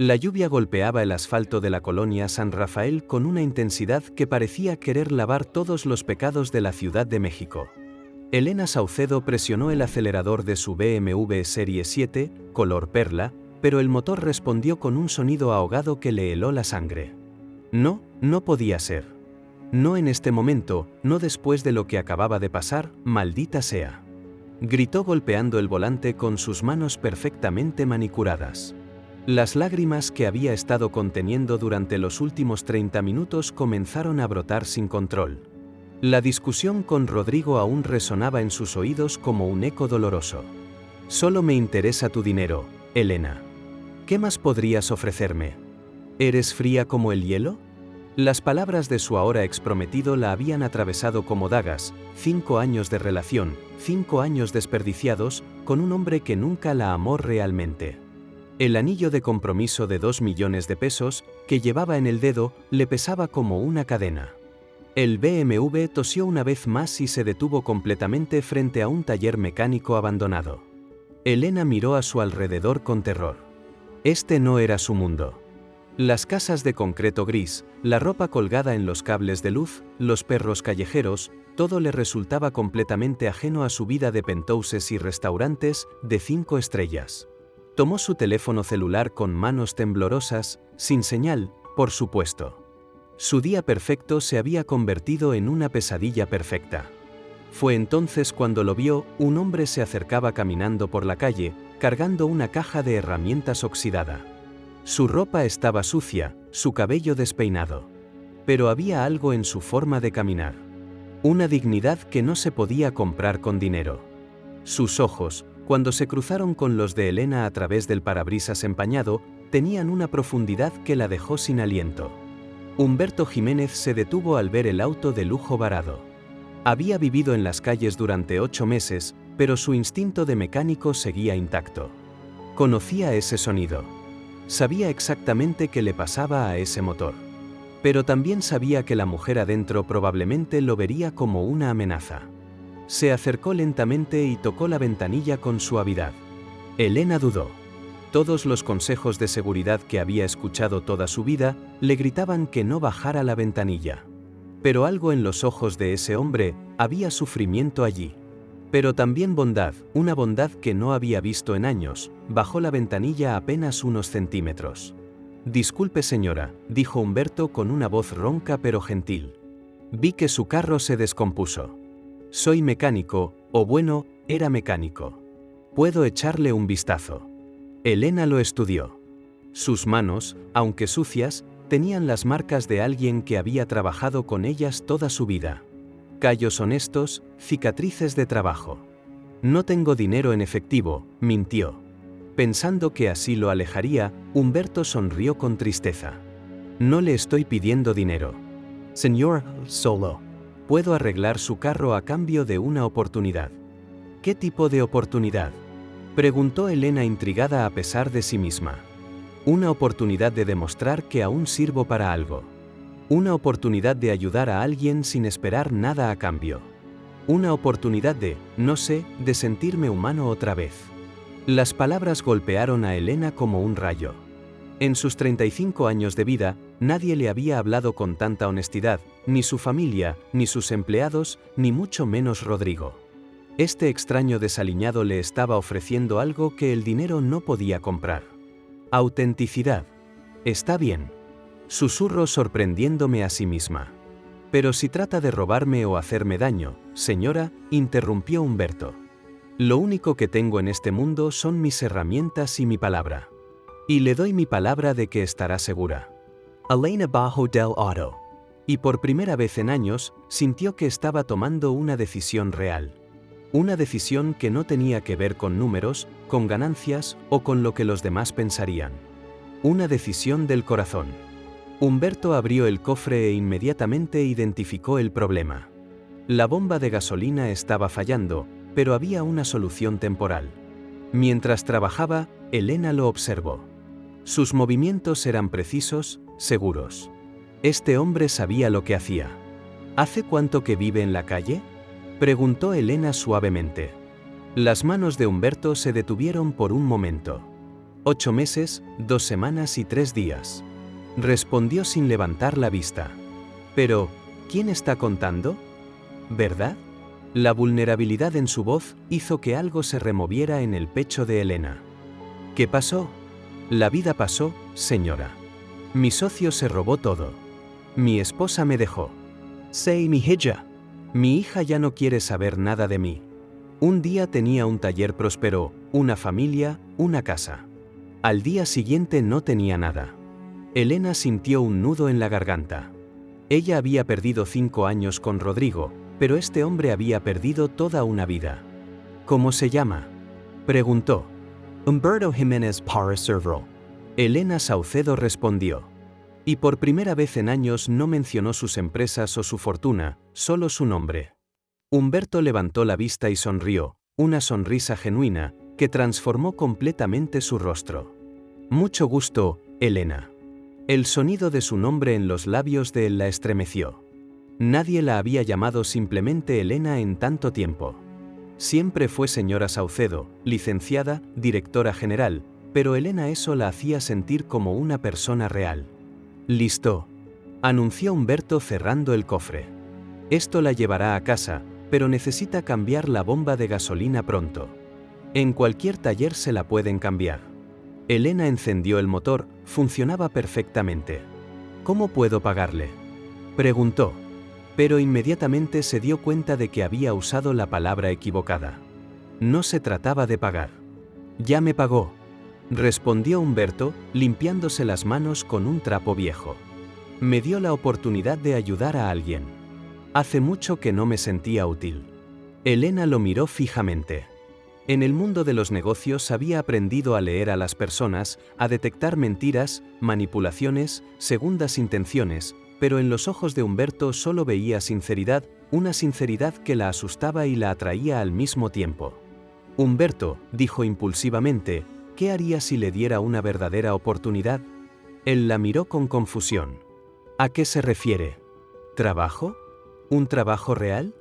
La lluvia golpeaba el asfalto de la colonia San Rafael con una intensidad que parecía querer lavar todos los pecados de la Ciudad de México. Elena Saucedo presionó el acelerador de su BMW Serie 7, color perla, pero el motor respondió con un sonido ahogado que le heló la sangre. No, no podía ser. No en este momento, no después de lo que acababa de pasar, maldita sea. Gritó golpeando el volante con sus manos perfectamente manicuradas. Las lágrimas que había estado conteniendo durante los últimos 30 minutos comenzaron a brotar sin control. La discusión con Rodrigo aún resonaba en sus oídos como un eco doloroso. Solo me interesa tu dinero, Elena. ¿Qué más podrías ofrecerme? ¿Eres fría como el hielo? Las palabras de su ahora exprometido la habían atravesado como dagas. 5 años de relación, 5 años desperdiciados, con un hombre que nunca la amó realmente. El anillo de compromiso de 2 millones de pesos, que llevaba en el dedo, le pesaba como una cadena. El BMW tosió una vez más y se detuvo completamente frente a un taller mecánico abandonado. Elena miró a su alrededor con terror. Este no era su mundo. Las casas de concreto gris, la ropa colgada en los cables de luz, los perros callejeros, todo le resultaba completamente ajeno a su vida de penthouses y restaurantes de 5 estrellas. Tomó su teléfono celular con manos temblorosas, sin señal, por supuesto. Su día perfecto se había convertido en una pesadilla perfecta. Fue entonces cuando lo vio. Un hombre se acercaba caminando por la calle, cargando una caja de herramientas oxidada. Su ropa estaba sucia, su cabello despeinado. Pero había algo en su forma de caminar. Una dignidad que no se podía comprar con dinero. Sus ojos, cuando se cruzaron con los de Elena a través del parabrisas empañado, tenían una profundidad que la dejó sin aliento. Humberto Jiménez se detuvo al ver el auto de lujo varado. Había vivido en las calles durante 8 meses, pero su instinto de mecánico seguía intacto. Conocía ese sonido. Sabía exactamente qué le pasaba a ese motor. Pero también sabía que la mujer adentro probablemente lo vería como una amenaza. Se acercó lentamente y tocó la ventanilla con suavidad. Elena dudó. Todos los consejos de seguridad que había escuchado toda su vida le gritaban que no bajara la ventanilla. Pero algo en los ojos de ese hombre, había sufrimiento allí. Pero también bondad, una bondad que no había visto en años. Bajó la ventanilla apenas unos centímetros. Disculpe señora, dijo Humberto con una voz ronca pero gentil. Vi que su carro se descompuso. Soy mecánico, o bueno, era mecánico. ¿Puedo echarle un vistazo? Elena lo estudió. Sus manos, aunque sucias, tenían las marcas de alguien que había trabajado con ellas toda su vida. Callos honestos, cicatrices de trabajo. No tengo dinero en efectivo, mintió. Pensando que así lo alejaría, Humberto sonrió con tristeza. No le estoy pidiendo dinero. Señor, solo puedo arreglar su carro a cambio de una oportunidad. ¿Qué tipo de oportunidad?, preguntó Elena intrigada a pesar de sí misma. Una oportunidad de demostrar que aún sirvo para algo. Una oportunidad de ayudar a alguien sin esperar nada a cambio. Una oportunidad de, no sé, de sentirme humano otra vez. Las palabras golpearon a Elena como un rayo. En sus 35 años de vida, nadie le había hablado con tanta honestidad, ni su familia, ni sus empleados, ni mucho menos Rodrigo. Este extraño desaliñado le estaba ofreciendo algo que el dinero no podía comprar. Autenticidad. Está bien. Susurró sorprendiéndome a sí misma. Pero si trata de robarme o hacerme daño, señora, interrumpió Humberto. Lo único que tengo en este mundo son mis herramientas y mi palabra. Y le doy mi palabra de que estará segura. Elena bajó del auto. Y por primera vez en años, sintió que estaba tomando una decisión real. Una decisión que no tenía que ver con números, con ganancias o con lo que los demás pensarían. Una decisión del corazón. Humberto abrió el cofre e inmediatamente identificó el problema. La bomba de gasolina estaba fallando, pero había una solución temporal. Mientras trabajaba, Elena lo observó. Sus movimientos eran precisos, seguros. Este hombre sabía lo que hacía. ¿Hace cuánto que vive en la calle?, preguntó Elena suavemente. Las manos de Humberto se detuvieron por un momento. 8 meses, 2 semanas y 3 días. Respondió sin levantar la vista. Pero, ¿quién está contando? ¿Verdad? La vulnerabilidad en su voz hizo que algo se removiera en el pecho de Elena. ¿Qué pasó? La vida pasó, señora. Mi socio se robó todo. Mi esposa me dejó. Sei mi hija. Mi hija ya no quiere saber nada de mí. Un día tenía un taller próspero, una familia, una casa. Al día siguiente no tenía nada. Elena sintió un nudo en la garganta. Ella había perdido 5 años con Rodrigo, pero este hombre había perdido toda una vida. ¿Cómo se llama?, preguntó. Humberto Jiménez Parra Cerveró. Elena Saucedo respondió. Y por primera vez en años no mencionó sus empresas o su fortuna, solo su nombre. Humberto levantó la vista y sonrió, una sonrisa genuina, que transformó completamente su rostro. Mucho gusto, Elena. El sonido de su nombre en los labios de él la estremeció. Nadie la había llamado simplemente Elena en tanto tiempo. Siempre fue señora Saucedo, licenciada, directora general, pero Elena eso la hacía sentir como una persona real. Listo, anunció Humberto cerrando el cofre. Esto la llevará a casa, pero necesita cambiar la bomba de gasolina pronto. En cualquier taller se la pueden cambiar. Elena encendió el motor, funcionaba perfectamente. ¿Cómo puedo pagarle?, preguntó. Pero inmediatamente se dio cuenta de que había usado la palabra equivocada. No se trataba de pagar. Ya me pagó, respondió Humberto, limpiándose las manos con un trapo viejo. Me dio la oportunidad de ayudar a alguien. Hace mucho que no me sentía útil. Elena lo miró fijamente. En el mundo de los negocios había aprendido a leer a las personas, a detectar mentiras, manipulaciones, segundas intenciones, pero en los ojos de Humberto solo veía sinceridad, una sinceridad que la asustaba y la atraía al mismo tiempo. Humberto, dijo impulsivamente, ¿qué haría si le diera una verdadera oportunidad? Él la miró con confusión. ¿A qué se refiere? ¿Trabajo? ¿Un trabajo real?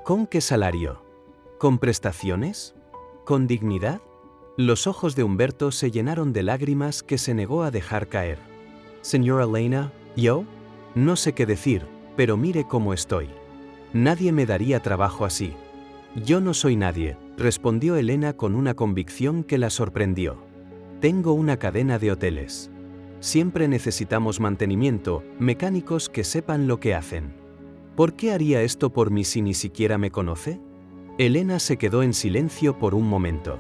¿Con qué salario? ¿Con prestaciones? ¿Con dignidad? Los ojos de Humberto se llenaron de lágrimas que se negó a dejar caer. Señora Elena, ¿yo? No sé qué decir, pero mire cómo estoy. Nadie me daría trabajo así. Yo no soy nadie, respondió Elena con una convicción que la sorprendió. Tengo una cadena de hoteles. Siempre necesitamos mantenimiento, mecánicos que sepan lo que hacen. ¿Por qué haría esto por mí si ni siquiera me conoce? Elena se quedó en silencio por un momento.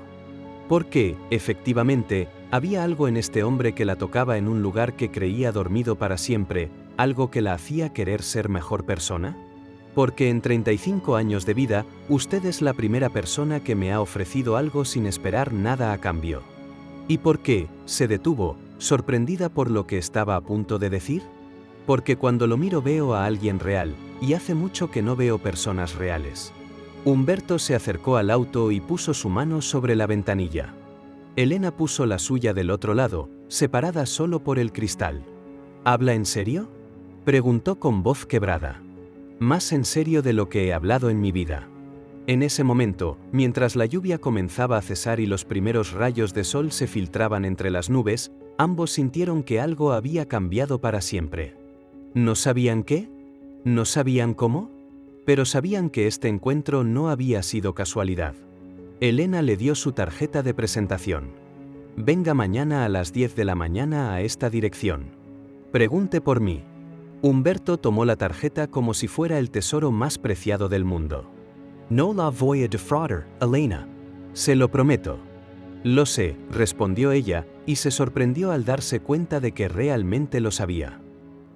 Porque, efectivamente, había algo en este hombre que la tocaba en un lugar que creía dormido para siempre, algo que la hacía querer ser mejor persona. Porque en 35 años de vida, usted es la primera persona que me ha ofrecido algo sin esperar nada a cambio. ¿Y por qué?, se detuvo, sorprendida por lo que estaba a punto de decir. Porque cuando lo miro veo a alguien real, y hace mucho que no veo personas reales. Humberto se acercó al auto y puso su mano sobre la ventanilla. Elena puso la suya del otro lado, separada solo por el cristal. ¿Habla en serio?, preguntó con voz quebrada. Más en serio de lo que he hablado en mi vida. En ese momento, mientras la lluvia comenzaba a cesar y los primeros rayos de sol se filtraban entre las nubes, ambos sintieron que algo había cambiado para siempre. ¿No sabían qué? ¿No sabían cómo? Pero sabían que este encuentro no había sido casualidad. Elena le dio su tarjeta de presentación. Venga mañana a las 10 de la mañana a esta dirección. Pregunte por mí. Humberto tomó la tarjeta como si fuera el tesoro más preciado del mundo. No la voy a defraudar, Elena. Se lo prometo. Lo sé, respondió ella, y se sorprendió al darse cuenta de que realmente lo sabía.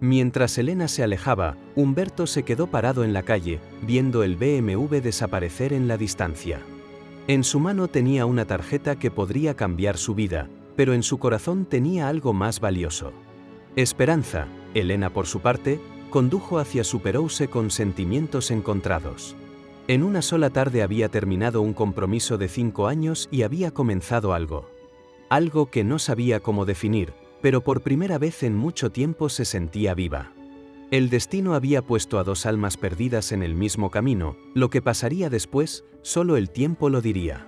Mientras Elena se alejaba, Humberto se quedó parado en la calle, viendo el BMW desaparecer en la distancia. En su mano tenía una tarjeta que podría cambiar su vida, pero en su corazón tenía algo más valioso. Esperanza. Elena, por su parte, condujo hacia Superhouse con sentimientos encontrados. En una sola tarde había terminado un compromiso de 5 años y había comenzado algo. Algo que no sabía cómo definir, pero por primera vez en mucho tiempo se sentía viva. El destino había puesto a 2 almas perdidas en el mismo camino, lo que pasaría después, solo el tiempo lo diría.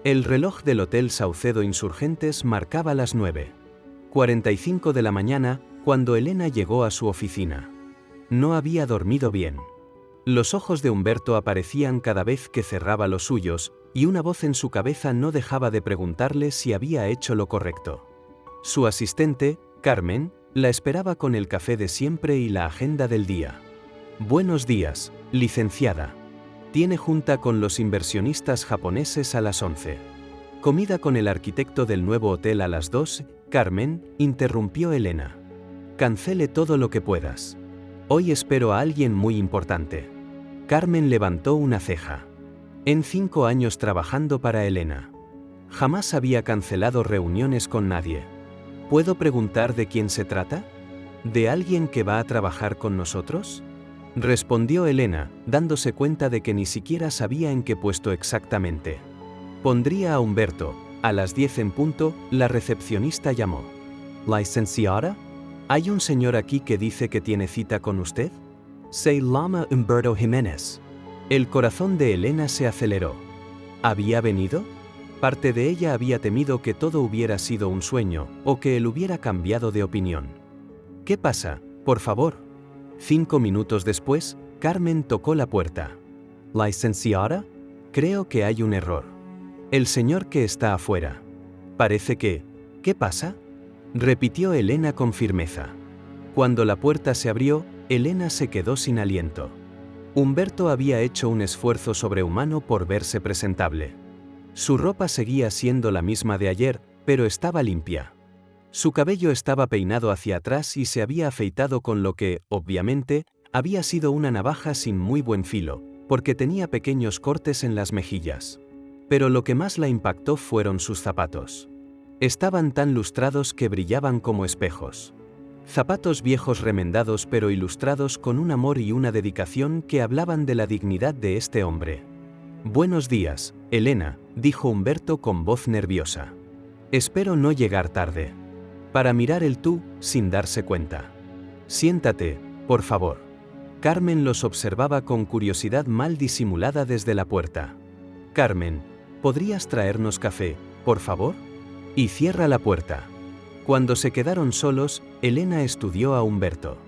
El reloj del Hotel Saucedo Insurgentes marcaba las 9:45 de la mañana cuando Elena llegó a su oficina. No había dormido bien. Los ojos de Humberto aparecían cada vez que cerraba los suyos, y una voz en su cabeza no dejaba de preguntarle si había hecho lo correcto. Su asistente, Carmen, la esperaba con el café de siempre y la agenda del día. Buenos días, licenciada. Tiene junta con los inversionistas japoneses a las 11. Comida con el arquitecto del nuevo hotel a las 2, Carmen, interrumpió Elena. Cancele todo lo que puedas. Hoy espero a alguien muy importante. Carmen levantó una ceja. En 5 años trabajando para Elena. Jamás había cancelado reuniones con nadie. ¿Puedo preguntar de quién se trata? ¿De alguien que va a trabajar con nosotros? Respondió Elena, dándose cuenta de que ni siquiera sabía en qué puesto exactamente. Pondría a Humberto. A las 10 en punto, la recepcionista llamó. ¿Licenciada? ¿Hay un señor aquí que dice que tiene cita con usted? Se llama Humberto Jiménez. El corazón de Elena se aceleró. ¿Había venido? Parte de ella había temido que todo hubiera sido un sueño, o que él hubiera cambiado de opinión. ¿Qué pasa? Por favor. 5 minutos después, Carmen tocó la puerta. ¿Licenciada? Creo que hay un error. El señor que está afuera. Parece que... ¿Qué pasa? Repitió Elena con firmeza. Cuando la puerta se abrió, Elena se quedó sin aliento. Humberto había hecho un esfuerzo sobrehumano por verse presentable. Su ropa seguía siendo la misma de ayer, pero estaba limpia. Su cabello estaba peinado hacia atrás y se había afeitado con lo que, obviamente, había sido una navaja sin muy buen filo, porque tenía pequeños cortes en las mejillas. Pero lo que más la impactó fueron sus zapatos. Estaban tan lustrados que brillaban como espejos. Zapatos viejos remendados pero ilustrados con un amor y una dedicación que hablaban de la dignidad de este hombre. Buenos días, Elena, dijo Humberto con voz nerviosa. Espero no llegar tarde. Para mirar el tú, sin darse cuenta. Siéntate, por favor. Carmen los observaba con curiosidad mal disimulada desde la puerta. Carmen, ¿podrías traernos café, por favor? Y cierra la puerta. Cuando se quedaron solos, Elena estudió a Humberto.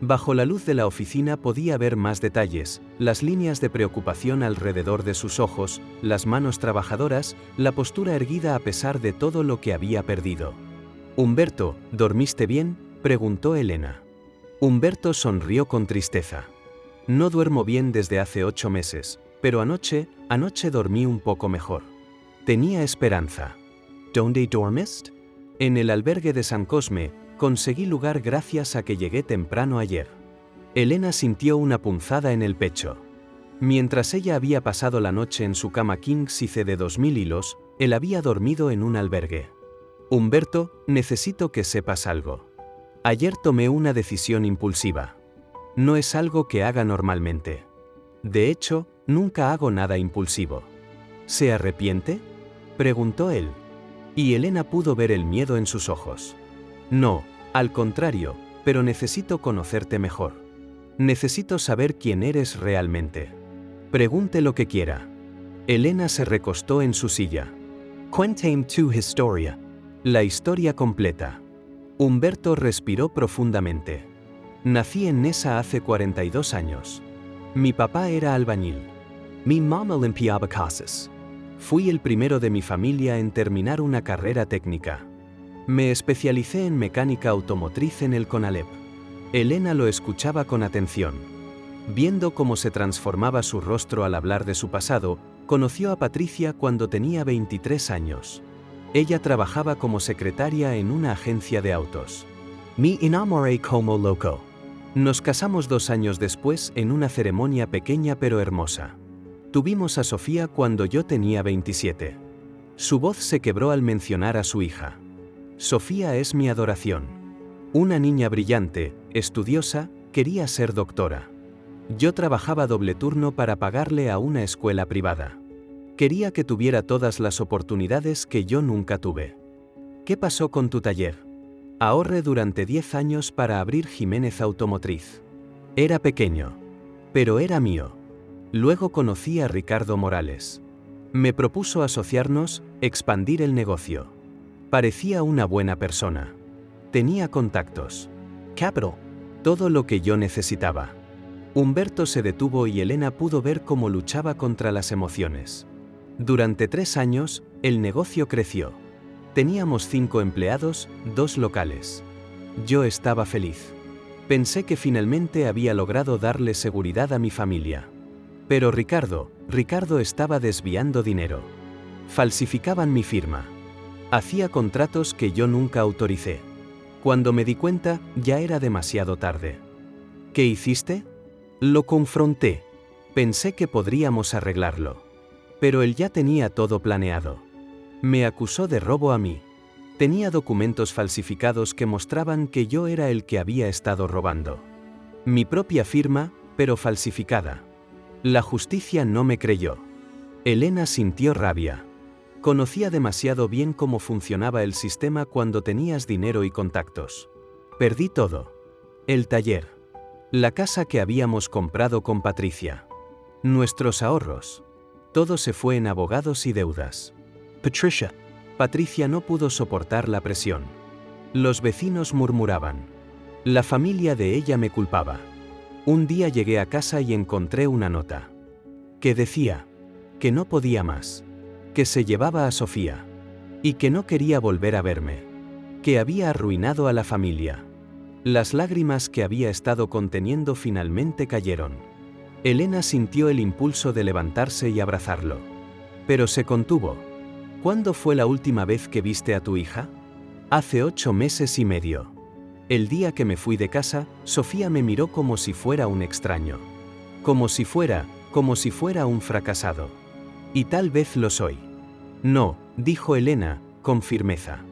Bajo la luz de la oficina podía ver más detalles, las líneas de preocupación alrededor de sus ojos, las manos trabajadoras, la postura erguida a pesar de todo lo que había perdido. Humberto, ¿dormiste bien?, preguntó Elena. Humberto sonrió con tristeza. No duermo bien desde hace 8 meses, pero anoche dormí un poco mejor. Tenía esperanza. ¿Dónde dormiste? En el albergue de San Cosme, conseguí lugar gracias a que llegué temprano ayer. Elena sintió una punzada en el pecho. Mientras ella había pasado la noche en su cama king size de 2000 hilos, él había dormido en un albergue. Humberto, necesito que sepas algo. Ayer tomé una decisión impulsiva. No es algo que haga normalmente. De hecho, nunca hago nada impulsivo. ¿Se arrepiente?, preguntó él. Y Elena pudo ver el miedo en sus ojos. No, al contrario, pero necesito conocerte mejor. Necesito saber quién eres realmente. Pregunte lo que quiera. Elena se recostó en su silla. Cuéntame tu historia. La historia completa. Humberto respiró profundamente. Nací en Nesa hace 42 años. Mi papá era albañil. Mi mamá limpiaba casas. Fui el primero de mi familia en terminar una carrera técnica. Me especialicé en mecánica automotriz en el CONALEP. Elena lo escuchaba con atención. Viendo cómo se transformaba su rostro al hablar de su pasado, conoció a Patricia cuando tenía 23 años. Ella trabajaba como secretaria en una agencia de autos. Me enamoré como loco. Nos casamos 2 años después en una ceremonia pequeña pero hermosa. Tuvimos a Sofía cuando yo tenía 27. Su voz se quebró al mencionar a su hija. Sofía es mi adoración. Una niña brillante, estudiosa, quería ser doctora. Yo trabajaba doble turno para pagarle a una escuela privada. Quería que tuviera todas las oportunidades que yo nunca tuve. ¿Qué pasó con tu taller? Ahorré durante 10 años para abrir Jiménez Automotriz. Era pequeño, pero era mío. Luego conocí a Ricardo Morales. Me propuso asociarnos, expandir el negocio. Parecía una buena persona. Tenía contactos. Capital. Todo lo que yo necesitaba. Humberto se detuvo y Elena pudo ver cómo luchaba contra las emociones. Durante 3 años, el negocio creció. Teníamos 5 empleados, 2 locales. Yo estaba feliz. Pensé que finalmente había logrado darle seguridad a mi familia. Pero Ricardo estaba desviando dinero. Falsificaban mi firma. Hacía contratos que yo nunca autoricé. Cuando me di cuenta, ya era demasiado tarde. ¿Qué hiciste? Lo confronté. Pensé que podríamos arreglarlo. Pero él ya tenía todo planeado. Me acusó de robo a mí. Tenía documentos falsificados que mostraban que yo era el que había estado robando. Mi propia firma, pero falsificada. La justicia no me creyó. Elena sintió rabia. Conocía demasiado bien cómo funcionaba el sistema cuando tenías dinero y contactos. Perdí todo. El taller. La casa que habíamos comprado con Patricia. Nuestros ahorros. Todo se fue en abogados y deudas. Patricia no pudo soportar la presión. Los vecinos murmuraban. La familia de ella me culpaba. Un día llegué a casa y encontré una nota. Que decía que no podía más. Que se llevaba a Sofía. Y que no quería volver a verme. Que había arruinado a la familia. Las lágrimas que había estado conteniendo finalmente cayeron. Elena sintió el impulso de levantarse y abrazarlo. Pero se contuvo. ¿Cuándo fue la última vez que viste a tu hija? Hace 8 meses y medio. El día que me fui de casa, Sofía me miró como si fuera un extraño. Como si fuera un fracasado. Y tal vez lo soy. No, dijo Elena, con firmeza.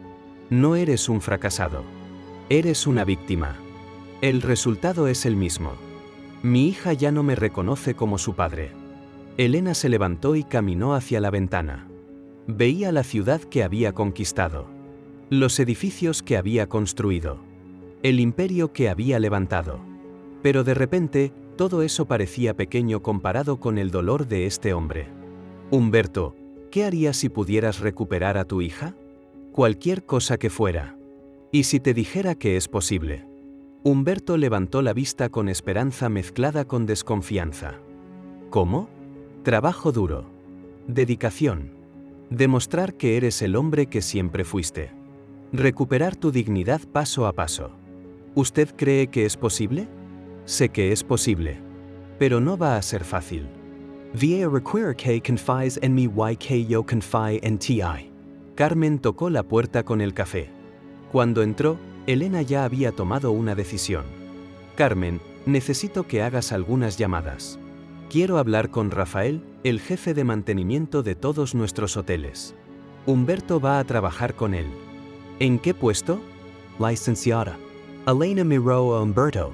No eres un fracasado. Eres una víctima. El resultado es el mismo. Mi hija ya no me reconoce como su padre. Elena se levantó y caminó hacia la ventana. Veía la ciudad que había conquistado. Los edificios que había construido. El imperio que había levantado. Pero de repente, todo eso parecía pequeño comparado con el dolor de este hombre. Humberto, ¿qué harías si pudieras recuperar a tu hija? Cualquier cosa que fuera. ¿Y si te dijera que es posible? Humberto levantó la vista con esperanza mezclada con desconfianza. ¿Cómo? Trabajo duro. Dedicación. Demostrar que eres el hombre que siempre fuiste. Recuperar tu dignidad paso a paso. ¿Usted cree que es posible? Sé que es posible. Pero no va a ser fácil. Via require que confíes en mí y que yo confíe en ti. Carmen tocó la puerta con el café. Cuando entró, Elena ya había tomado una decisión. Carmen, necesito que hagas algunas llamadas. Quiero hablar con Rafael, el jefe de mantenimiento de todos nuestros hoteles. Humberto va a trabajar con él. ¿En qué puesto? Licenciada. Elena miró a Humberto.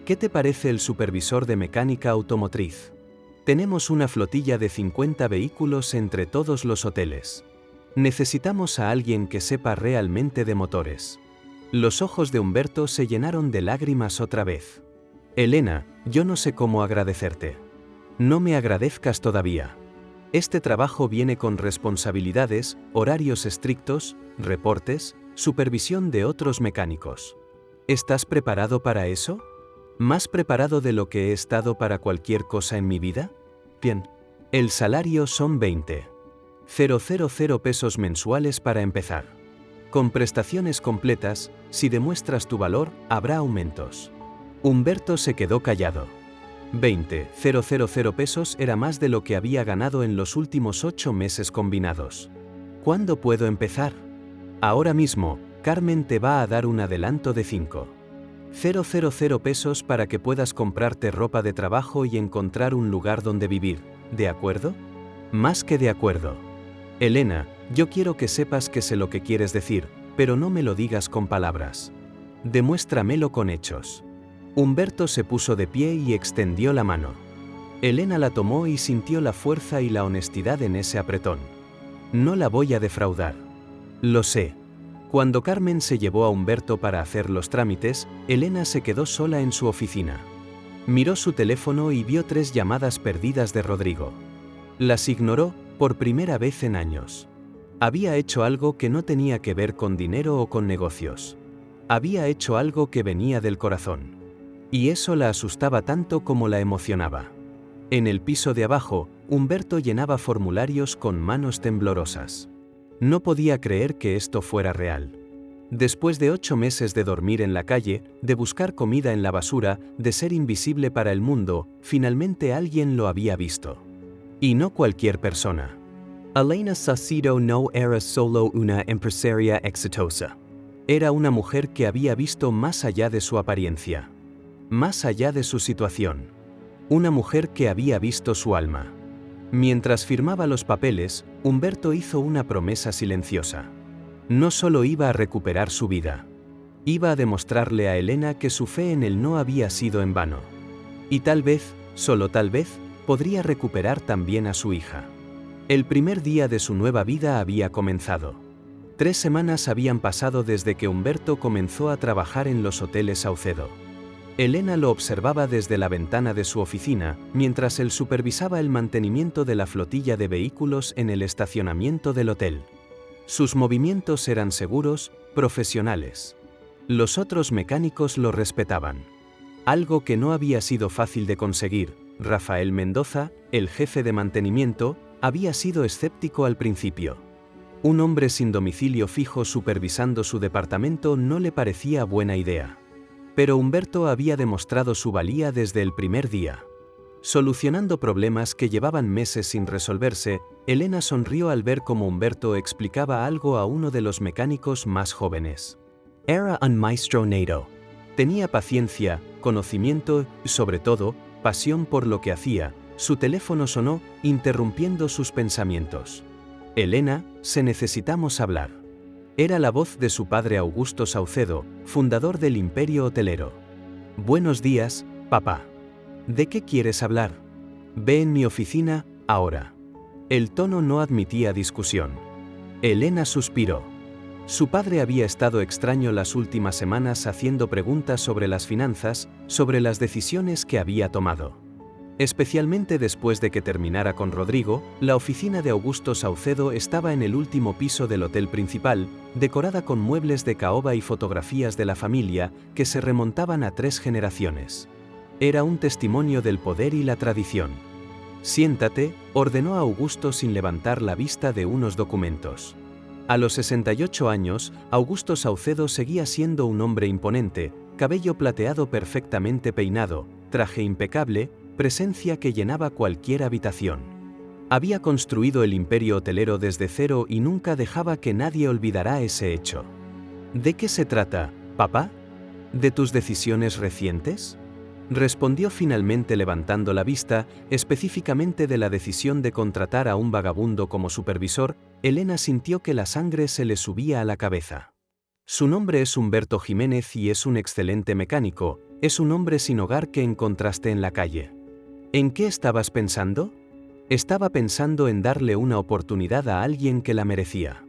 ¿Qué te parece el supervisor de mecánica automotriz? Tenemos una flotilla de 50 vehículos entre todos los hoteles. Necesitamos a alguien que sepa realmente de motores. Los ojos de Humberto se llenaron de lágrimas otra vez. Elena, yo no sé cómo agradecerte. No me agradezcas todavía. Este trabajo viene con responsabilidades, horarios estrictos, reportes, supervisión de otros mecánicos. ¿Estás preparado para eso? ¿Más preparado de lo que he estado para cualquier cosa en mi vida? Bien. El salario son 20,000 pesos mensuales para empezar. Con prestaciones completas, si demuestras tu valor, habrá aumentos. Humberto se quedó callado. 20,000 pesos era más de lo que había ganado en los últimos 8 meses combinados. ¿Cuándo puedo empezar? Ahora mismo, Carmen te va a dar un adelanto de 5,000 pesos para que puedas comprarte ropa de trabajo y encontrar un lugar donde vivir, ¿de acuerdo? Más que de acuerdo. Elena, yo quiero que sepas que sé lo que quieres decir, pero no me lo digas con palabras. Demuéstramelo con hechos. Humberto se puso de pie y extendió la mano. Elena la tomó y sintió la fuerza y la honestidad en ese apretón. No la voy a defraudar. Lo sé. Cuando Carmen se llevó a Humberto para hacer los trámites, Elena se quedó sola en su oficina. Miró su teléfono y vio 3 llamadas perdidas de Rodrigo. Las ignoró, por primera vez en años. Había hecho algo que no tenía que ver con dinero o con negocios. Había hecho algo que venía del corazón. Y eso la asustaba tanto como la emocionaba. En el piso de abajo, Humberto llenaba formularios con manos temblorosas. No podía creer que esto fuera real. Después de 8 meses de dormir en la calle, de buscar comida en la basura, de ser invisible para el mundo, finalmente alguien lo había visto. Y no cualquier persona. Elena Saucedo no era solo una empresaria exitosa. Era una mujer que había visto más allá de su apariencia. Más allá de su situación. Una mujer que había visto su alma. Mientras firmaba los papeles, Humberto hizo una promesa silenciosa. No solo iba a recuperar su vida. Iba a demostrarle a Elena que su fe en él no había sido en vano. Y tal vez, solo tal vez, podría recuperar también a su hija. El primer día de su nueva vida había comenzado. 3 semanas habían pasado desde que Humberto comenzó a trabajar en los hoteles Saucedo. Elena lo observaba desde la ventana de su oficina, mientras él supervisaba el mantenimiento de la flotilla de vehículos en el estacionamiento del hotel. Sus movimientos eran seguros, profesionales. Los otros mecánicos lo respetaban. Algo que no había sido fácil de conseguir. Rafael Mendoza, el jefe de mantenimiento, había sido escéptico al principio. Un hombre sin domicilio fijo supervisando su departamento no le parecía buena idea. Pero Humberto había demostrado su valía desde el primer día. Solucionando problemas que llevaban meses sin resolverse, Elena sonrió al ver cómo Humberto explicaba algo a uno de los mecánicos más jóvenes. Era un maestro nato. Tenía paciencia, conocimiento y, sobre todo, pasión por lo que hacía. Su teléfono sonó, interrumpiendo sus pensamientos. Elena, necesitamos hablar. Era la voz de su padre Augusto Saucedo, fundador del Imperio Hotelero. Buenos días, papá. ¿De qué quieres hablar? Ve en mi oficina, ahora. El tono no admitía discusión. Elena suspiró. Su padre había estado extraño las últimas semanas haciendo preguntas sobre las finanzas, sobre las decisiones que había tomado. Especialmente después de que terminara con Rodrigo, la oficina de Augusto Saucedo estaba en el último piso del hotel principal, decorada con muebles de caoba y fotografías de la familia que se remontaban a 3 generaciones. Era un testimonio del poder y la tradición. Siéntate, ordenó a Augusto sin levantar la vista de unos documentos. A los 68 años, Augusto Saucedo seguía siendo un hombre imponente, cabello plateado perfectamente peinado, traje impecable, presencia que llenaba cualquier habitación. Había construido el imperio hotelero desde cero y nunca dejaba que nadie olvidara ese hecho. ¿De qué se trata, papá? ¿De tus decisiones recientes? Respondió finalmente levantando la vista, específicamente de la decisión de contratar a un vagabundo como supervisor. Elena sintió que la sangre se le subía a la cabeza. Su nombre es Humberto Jiménez y es un excelente mecánico, es un hombre sin hogar que encontraste en la calle. ¿En qué estabas pensando? Estaba pensando en darle una oportunidad a alguien que la merecía.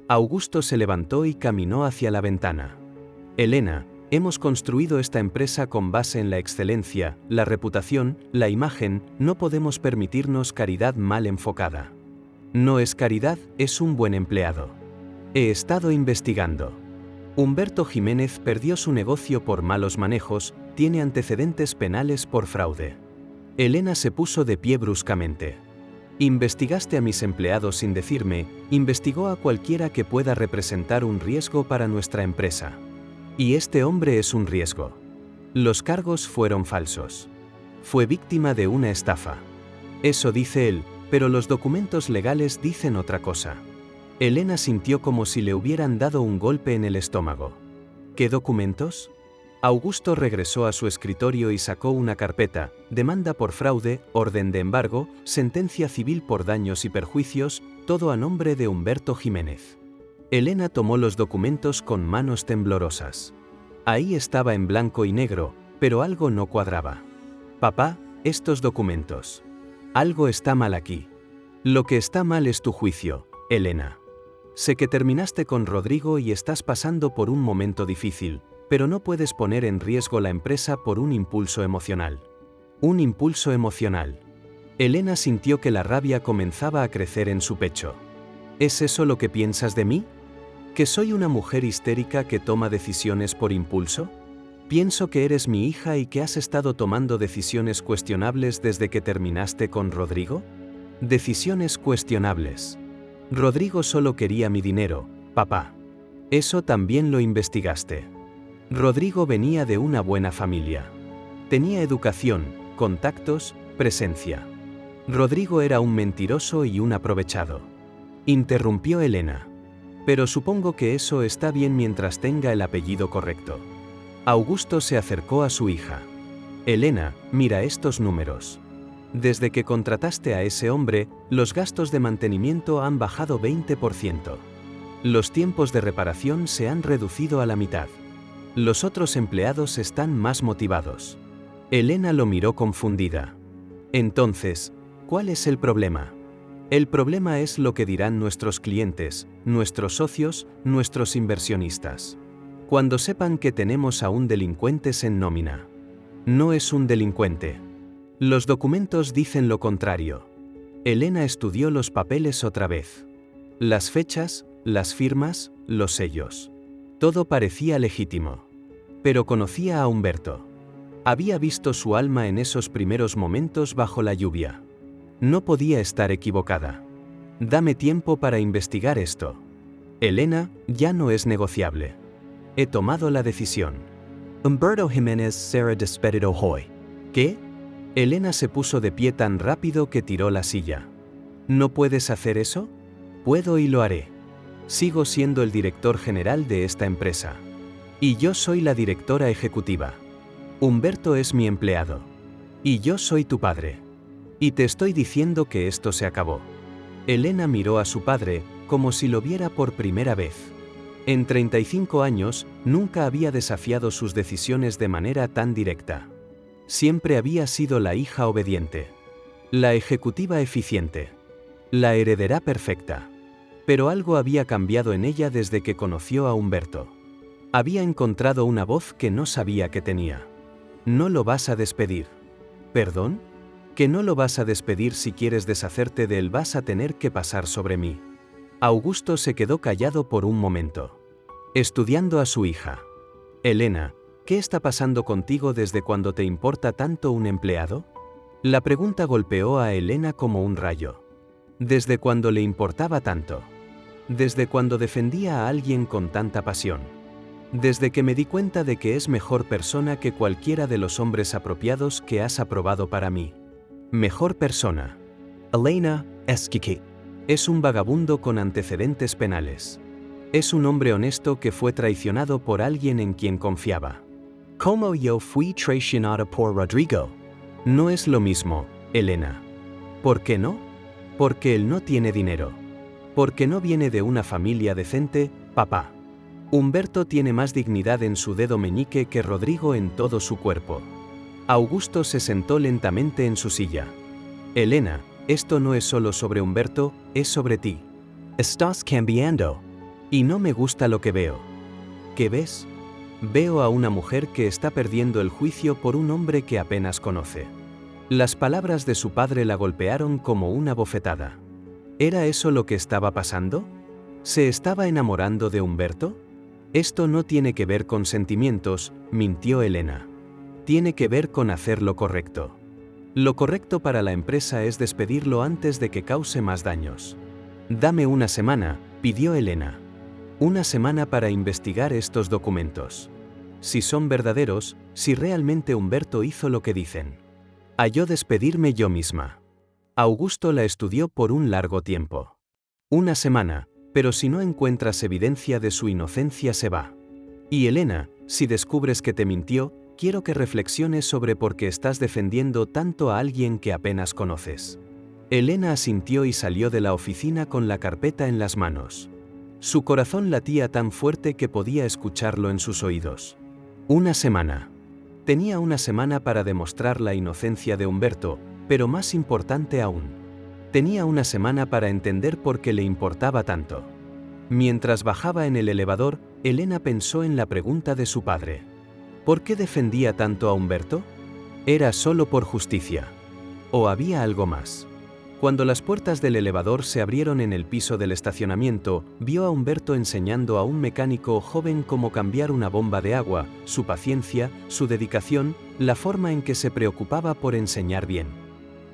Augusto se levantó y caminó hacia la ventana. Elena, hemos construido esta empresa con base en la excelencia, la reputación, la imagen, no podemos permitirnos caridad mal enfocada. No es caridad, es un buen empleado. He estado investigando. Humberto Jiménez perdió su negocio por malos manejos, tiene antecedentes penales por fraude. Elena se puso de pie bruscamente. Investigaste a mis empleados sin decirme, investigó a cualquiera que pueda representar un riesgo para nuestra empresa. Y este hombre es un riesgo. Los cargos fueron falsos. Fue víctima de una estafa. Eso dice él, pero los documentos legales dicen otra cosa. Elena sintió como si le hubieran dado un golpe en el estómago. ¿Qué documentos? Augusto regresó a su escritorio y sacó una carpeta: demanda por fraude, orden de embargo, sentencia civil por daños y perjuicios, todo a nombre de Humberto Jiménez. Elena tomó los documentos con manos temblorosas. Ahí estaba en blanco y negro, pero algo no cuadraba. Papá, estos documentos. Algo está mal aquí. Lo que está mal es tu juicio, Elena. Sé que terminaste con Rodrigo y estás pasando por un momento difícil, pero no puedes poner en riesgo la empresa por un impulso emocional. Un impulso emocional. Elena sintió que la rabia comenzaba a crecer en su pecho. ¿Es eso lo que piensas de mí? ¿Que soy una mujer histérica que toma decisiones por impulso? Pienso que eres mi hija y que has estado tomando decisiones cuestionables desde que terminaste con Rodrigo. Decisiones cuestionables. Rodrigo solo quería mi dinero, papá. Eso también lo investigaste. Rodrigo venía de una buena familia. Tenía educación, contactos, presencia. Rodrigo era un mentiroso y un aprovechado. Interrumpió Elena. Pero supongo que eso está bien mientras tenga el apellido correcto. Augusto se acercó a su hija. Elena, mira estos números. Desde que contrataste a ese hombre, los gastos de mantenimiento han bajado 20%. Los tiempos de reparación se han reducido a la mitad. Los otros empleados están más motivados. Elena lo miró confundida. Entonces, ¿cuál es el problema? El problema es lo que dirán nuestros clientes, nuestros socios, nuestros inversionistas. Cuando sepan que tenemos a un delincuente en nómina. No es un delincuente. Los documentos dicen lo contrario. Elena estudió los papeles otra vez. Las fechas, las firmas, los sellos. Todo parecía legítimo. Pero conocía a Humberto. Había visto su alma en esos primeros momentos bajo la lluvia. No podía estar equivocada. Dame tiempo para investigar esto. Elena, ya no es negociable. He tomado la decisión. Humberto Jiménez será despedido hoy. ¿Qué? Elena se puso de pie tan rápido que tiró la silla. ¿No puedes hacer eso? Puedo y lo haré. Sigo siendo el director general de esta empresa. Y yo soy la directora ejecutiva. Humberto es mi empleado. Y yo soy tu padre. Y te estoy diciendo que esto se acabó. Elena miró a su padre, como si lo viera por primera vez. En 35 años, nunca había desafiado sus decisiones de manera tan directa. Siempre había sido la hija obediente. La ejecutiva eficiente. La heredera perfecta. Pero algo había cambiado en ella desde que conoció a Humberto. Había encontrado una voz que no sabía que tenía. No lo vas a despedir. ¿Perdón? Que no lo vas a despedir. Si quieres deshacerte de él vas a tener que pasar sobre mí. Augusto se quedó callado por un momento. Estudiando a su hija. Elena, ¿qué está pasando contigo desde cuando te importa tanto un empleado? La pregunta golpeó a Elena como un rayo. ¿Desde cuándo le importaba tanto? ¿Desde cuándo defendía a alguien con tanta pasión? Desde que me di cuenta de que es mejor persona que cualquiera de los hombres apropiados que has aprobado para mí. Mejor persona. Elena Esquique. Es un vagabundo con antecedentes penales. Es un hombre honesto que fue traicionado por alguien en quien confiaba. Como yo fui traicionada por Rodrigo. No es lo mismo, Elena. ¿Por qué no? Porque él no tiene dinero. Porque no viene de una familia decente, papá. Humberto tiene más dignidad en su dedo meñique que Rodrigo en todo su cuerpo. Augusto se sentó lentamente en su silla. Elena, esto no es solo sobre Humberto, es sobre ti. Estás cambiando. Y no me gusta lo que veo. ¿Qué ves? Veo a una mujer que está perdiendo el juicio por un hombre que apenas conoce. Las palabras de su padre la golpearon como una bofetada. ¿Era eso lo que estaba pasando? ¿Se estaba enamorando de Humberto? Esto no tiene que ver con sentimientos, mintió Elena. Tiene que ver con hacer lo correcto. Lo correcto para la empresa es despedirlo antes de que cause más daños. Dame una semana, pidió Elena. Una semana para investigar estos documentos. Si son verdaderos, si realmente Humberto hizo lo que dicen. A yo despedirme yo misma. Augusto la estudió por un largo tiempo. Una semana, pero si no encuentras evidencia de su inocencia se va. Y Elena, si descubres que te mintió, quiero que reflexiones sobre por qué estás defendiendo tanto a alguien que apenas conoces. Elena asintió y salió de la oficina con la carpeta en las manos. Su corazón latía tan fuerte que podía escucharlo en sus oídos. Una semana. Tenía una semana para demostrar la inocencia de Humberto, pero más importante aún. Tenía una semana para entender por qué le importaba tanto. Mientras bajaba en el elevador, Elena pensó en la pregunta de su padre. ¿Por qué defendía tanto a Humberto? Era solo por justicia. ¿O había algo más? Cuando las puertas del elevador se abrieron en el piso del estacionamiento, vio a Humberto enseñando a un mecánico joven cómo cambiar una bomba de agua, su paciencia, su dedicación, la forma en que se preocupaba por enseñar bien.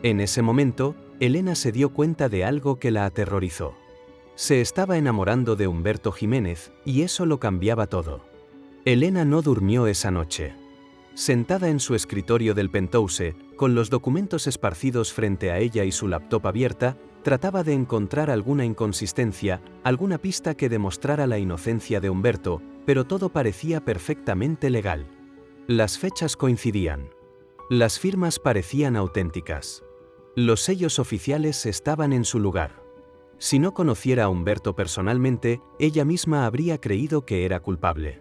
En ese momento, Elena se dio cuenta de algo que la aterrorizó. Se estaba enamorando de Humberto Jiménez, y eso lo cambiaba todo. Elena no durmió esa noche. Sentada en su escritorio del penthouse, con los documentos esparcidos frente a ella y su laptop abierta, trataba de encontrar alguna inconsistencia, alguna pista que demostrara la inocencia de Humberto, pero todo parecía perfectamente legal. Las fechas coincidían. Las firmas parecían auténticas. Los sellos oficiales estaban en su lugar. Si no conociera a Humberto personalmente, ella misma habría creído que era culpable.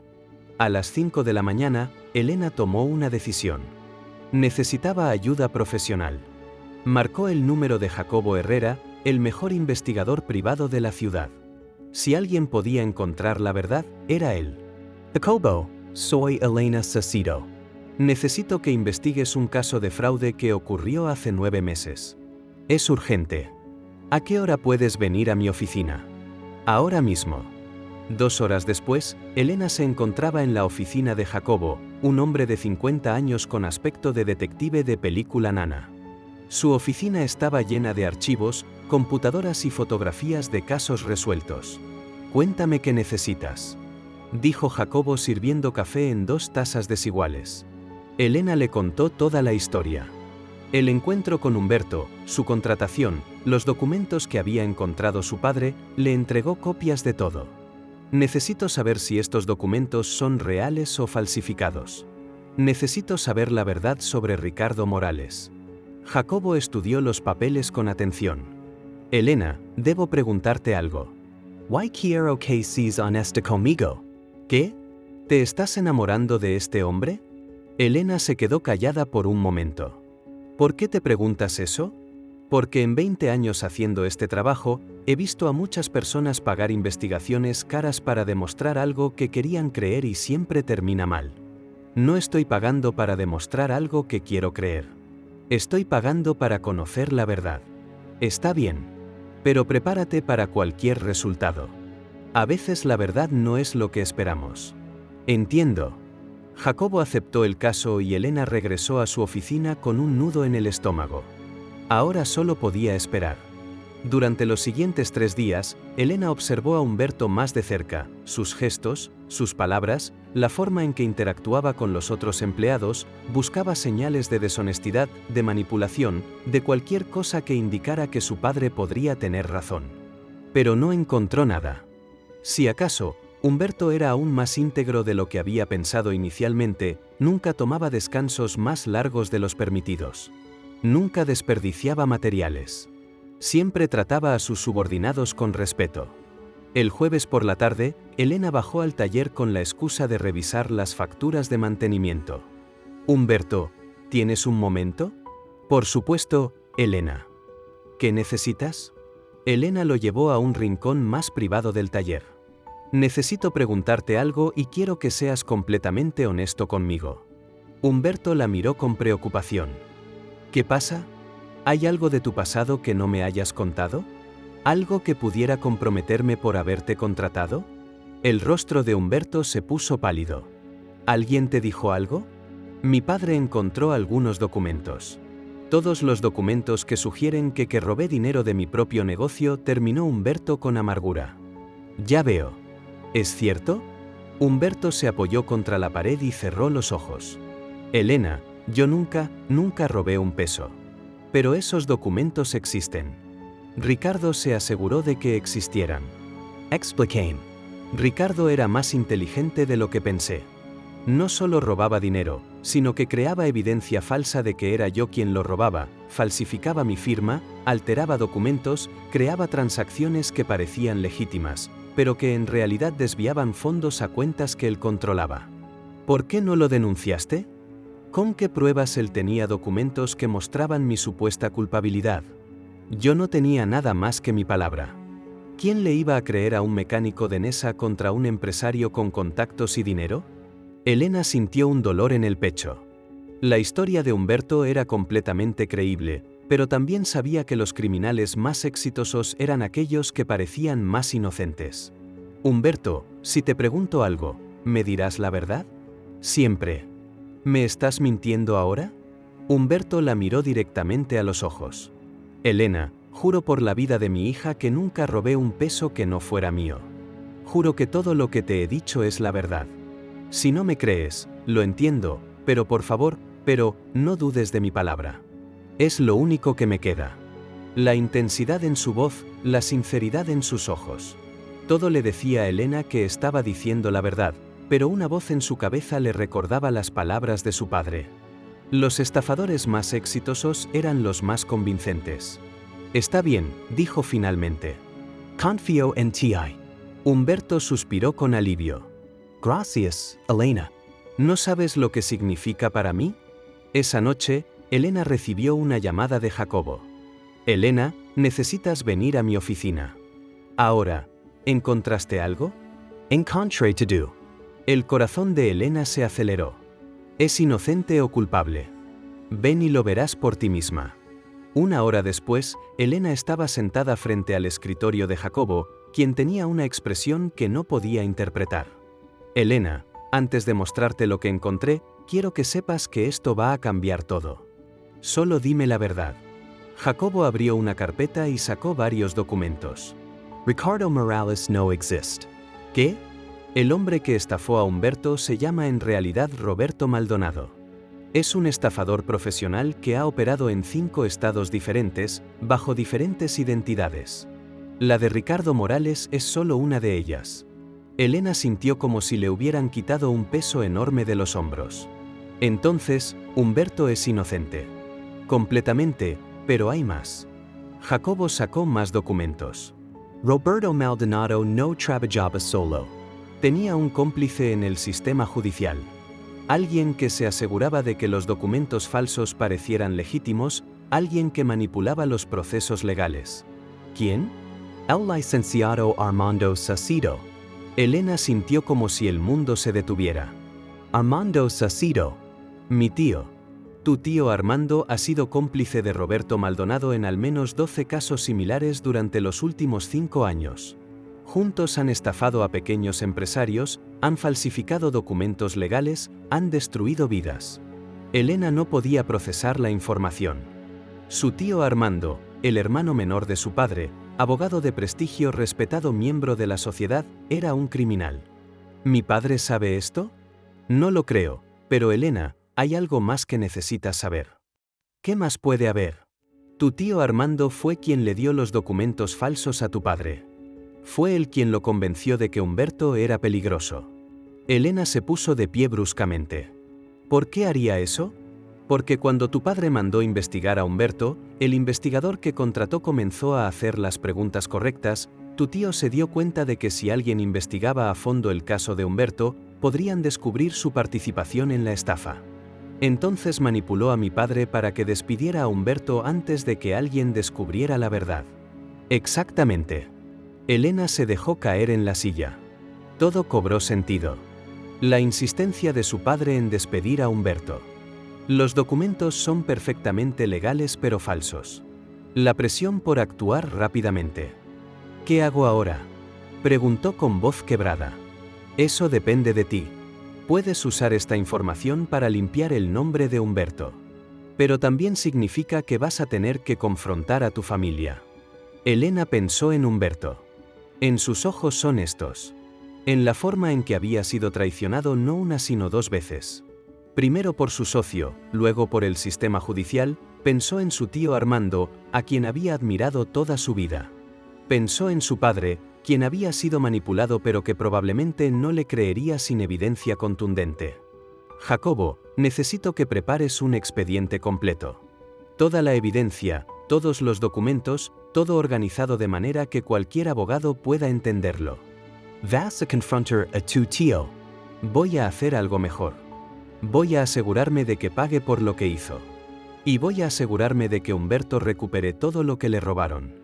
A las 5 de la mañana, Elena tomó una decisión. Necesitaba ayuda profesional. Marcó el número de Jacobo Herrera, el mejor investigador privado de la ciudad. Si alguien podía encontrar la verdad, era él. Jacobo, soy Elena Sacido. Necesito que investigues un caso de fraude que ocurrió hace 9 meses. Es urgente. ¿A qué hora puedes venir a mi oficina? Ahora mismo. 2 horas después, Elena se encontraba en la oficina de Jacobo, un hombre de 50 años con aspecto de detective de película nana. Su oficina estaba llena de archivos, computadoras y fotografías de casos resueltos. Cuéntame qué necesitas, dijo Jacobo sirviendo café en 2 tazas desiguales. Elena le contó toda la historia. El encuentro con Humberto, su contratación, los documentos que había encontrado su padre, le entregó copias de todo. Necesito saber si estos documentos son reales o falsificados. Necesito saber la verdad sobre Ricardo Morales. Jacobo estudió los papeles con atención. Elena, debo preguntarte algo. Why quiero que seas honesta conmigo? ¿Qué? ¿Te estás enamorando de este hombre? Elena se quedó callada por un momento. ¿Por qué te preguntas eso? Porque en 20 años haciendo este trabajo, he visto a muchas personas pagar investigaciones caras para demostrar algo que querían creer y siempre termina mal. No estoy pagando para demostrar algo que quiero creer. Estoy pagando para conocer la verdad. Está bien, pero prepárate para cualquier resultado. A veces la verdad no es lo que esperamos. Entiendo. Jacobo aceptó el caso y Elena regresó a su oficina con un nudo en el estómago. Ahora solo podía esperar. Durante los siguientes 3 días, Elena observó a Humberto más de cerca, sus gestos, sus palabras, la forma en que interactuaba con los otros empleados, buscaba señales de deshonestidad, de manipulación, de cualquier cosa que indicara que su padre podría tener razón. Pero no encontró nada. Si acaso, Humberto era aún más íntegro de lo que había pensado inicialmente, nunca tomaba descansos más largos de los permitidos. Nunca desperdiciaba materiales. Siempre trataba a sus subordinados con respeto. El jueves por la tarde, Elena bajó al taller con la excusa de revisar las facturas de mantenimiento. Humberto, ¿tienes un momento? Por supuesto, Elena. ¿Qué necesitas? Elena lo llevó a un rincón más privado del taller. Necesito preguntarte algo y quiero que seas completamente honesto conmigo. Humberto la miró con preocupación. ¿Qué pasa? ¿Hay algo de tu pasado que no me hayas contado? ¿Algo que pudiera comprometerme por haberte contratado? El rostro de Humberto se puso pálido. ¿Alguien te dijo algo? Mi padre encontró algunos documentos. Todos los documentos que sugieren que robé dinero de mi propio negocio, terminó Humberto con amargura. Ya veo. ¿Es cierto? Humberto se apoyó contra la pared y cerró los ojos. Elena, yo nunca robé un peso. Pero esos documentos existen. Ricardo se aseguró de que existieran. Expliquem. Ricardo era más inteligente de lo que pensé. No solo robaba dinero, sino que creaba evidencia falsa de que era yo quien lo robaba, falsificaba mi firma, alteraba documentos, creaba transacciones que parecían legítimas, pero que en realidad desviaban fondos a cuentas que él controlaba. ¿Por qué no lo denunciaste? ¿Con qué pruebas él tenía documentos que mostraban mi supuesta culpabilidad? Yo no tenía nada más que mi palabra. ¿Quién le iba a creer a un mecánico de Nesa contra un empresario con contactos y dinero? Elena sintió un dolor en el pecho. La historia de Humberto era completamente creíble, pero también sabía que los criminales más exitosos eran aquellos que parecían más inocentes. Humberto, si te pregunto algo, ¿me dirás la verdad? Siempre. ¿Me estás mintiendo ahora? Humberto la miró directamente a los ojos. Elena, juro por la vida de mi hija que nunca robé un peso que no fuera mío. Juro que todo lo que te he dicho es la verdad. Si no me crees, lo entiendo, pero por favor, no dudes de mi palabra. Es lo único que me queda. La intensidad en su voz, la sinceridad en sus ojos. Todo le decía a Elena que estaba diciendo la verdad, pero una voz en su cabeza le recordaba las palabras de su padre. Los estafadores más exitosos eran los más convincentes. Está bien, dijo finalmente. Confío en ti. Humberto suspiró con alivio. Gracias, Elena. ¿No sabes lo que significa para mí? Esa noche, Elena recibió una llamada de Jacobo. Elena, necesitas venir a mi oficina. Ahora, ¿encontraste algo? Encontré todo. El corazón de Elena se aceleró. ¿Es inocente o culpable? Ven y lo verás por ti misma. Una hora después, Elena estaba sentada frente al escritorio de Jacobo, quien tenía una expresión que no podía interpretar. Elena, antes de mostrarte lo que encontré, quiero que sepas que esto va a cambiar todo. Solo dime la verdad. Jacobo abrió una carpeta y sacó varios documentos. Ricardo Morales no existe. ¿Qué? El hombre que estafó a Humberto se llama en realidad Roberto Maldonado. Es un estafador profesional que ha operado en 5 estados diferentes, bajo diferentes identidades. La de Ricardo Morales es solo una de ellas. Elena sintió como si le hubieran quitado un peso enorme de los hombros. Entonces, Humberto es inocente. Completamente, pero hay más. Jacobo sacó más documentos. Roberto Maldonado no trabajaba solo. Tenía un cómplice en el sistema judicial. Alguien que se aseguraba de que los documentos falsos parecieran legítimos, alguien que manipulaba los procesos legales. ¿Quién? El licenciado Armando Sacido. Elena sintió como si el mundo se detuviera. Armando Sacido. Mi tío. Tu tío Armando ha sido cómplice de Roberto Maldonado en al menos 12 casos similares durante los últimos 5 años. Juntos han estafado a pequeños empresarios, han falsificado documentos legales, han destruido vidas. Elena no podía procesar la información. Su tío Armando, el hermano menor de su padre, abogado de prestigio, respetado miembro de la sociedad, era un criminal. ¿Mi padre sabe esto? No lo creo, pero Elena, hay algo más que necesitas saber. ¿Qué más puede haber? Tu tío Armando fue quien le dio los documentos falsos a tu padre. Fue él quien lo convenció de que Humberto era peligroso. Elena se puso de pie bruscamente. ¿Por qué haría eso? Porque cuando tu padre mandó investigar a Humberto, el investigador que contrató comenzó a hacer las preguntas correctas, tu tío se dio cuenta de que si alguien investigaba a fondo el caso de Humberto, podrían descubrir su participación en la estafa. Entonces manipuló a mi padre para que despidiera a Humberto antes de que alguien descubriera la verdad. Exactamente. Elena se dejó caer en la silla. Todo cobró sentido. La insistencia de su padre en despedir a Humberto. Los documentos son perfectamente legales pero falsos. La presión por actuar rápidamente. ¿Qué hago ahora?, preguntó con voz quebrada. Eso depende de ti. Puedes usar esta información para limpiar el nombre de Humberto. Pero también significa que vas a tener que confrontar a tu familia. Elena pensó en Humberto. En sus ojos honestos. En la forma en que había sido traicionado no una sino 2 veces. Primero por su socio, luego por el sistema judicial, pensó en su tío Armando, a quien había admirado toda su vida. Pensó en su padre, quien había sido manipulado pero que probablemente no le creería sin evidencia contundente. Jacobo, necesito que prepares un expediente completo. Toda la evidencia, todos los documentos, todo organizado de manera que cualquier abogado pueda entenderlo. Vas a confrontar a tu tío. Voy a hacer algo mejor. Voy a asegurarme de que pague por lo que hizo. Y voy a asegurarme de que Humberto recupere todo lo que le robaron.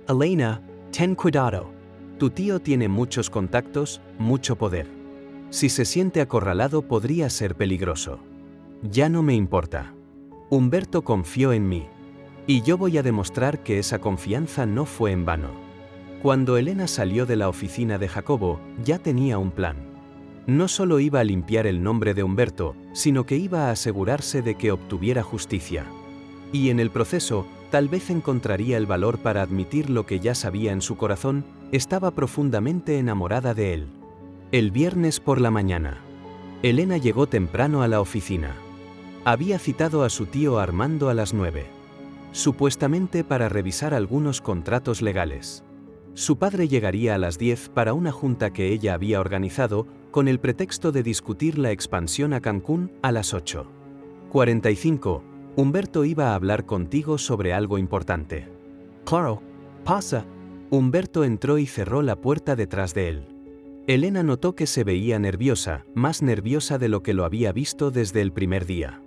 Elena, ten cuidado. Tu tío tiene muchos contactos, mucho poder. Si se siente acorralado podría ser peligroso. Ya no me importa. Humberto confió en mí. Y yo voy a demostrar que esa confianza no fue en vano. Cuando Elena salió de la oficina de Jacobo, ya tenía un plan. No solo iba a limpiar el nombre de Humberto, sino que iba a asegurarse de que obtuviera justicia. Y en el proceso, tal vez encontraría el valor para admitir lo que ya sabía en su corazón: estaba profundamente enamorada de él. El viernes por la mañana, Elena llegó temprano a la oficina. Había citado a su tío Armando a las 9. Supuestamente para revisar algunos contratos legales. Su padre llegaría a las 10 para una junta que ella había organizado, con el pretexto de discutir la expansión a Cancún a las 8:45. Humberto iba a hablar contigo sobre algo importante. Claro, pasa. Humberto entró y cerró la puerta detrás de él. Elena notó que se veía nerviosa, más nerviosa de lo que lo había visto desde el primer día.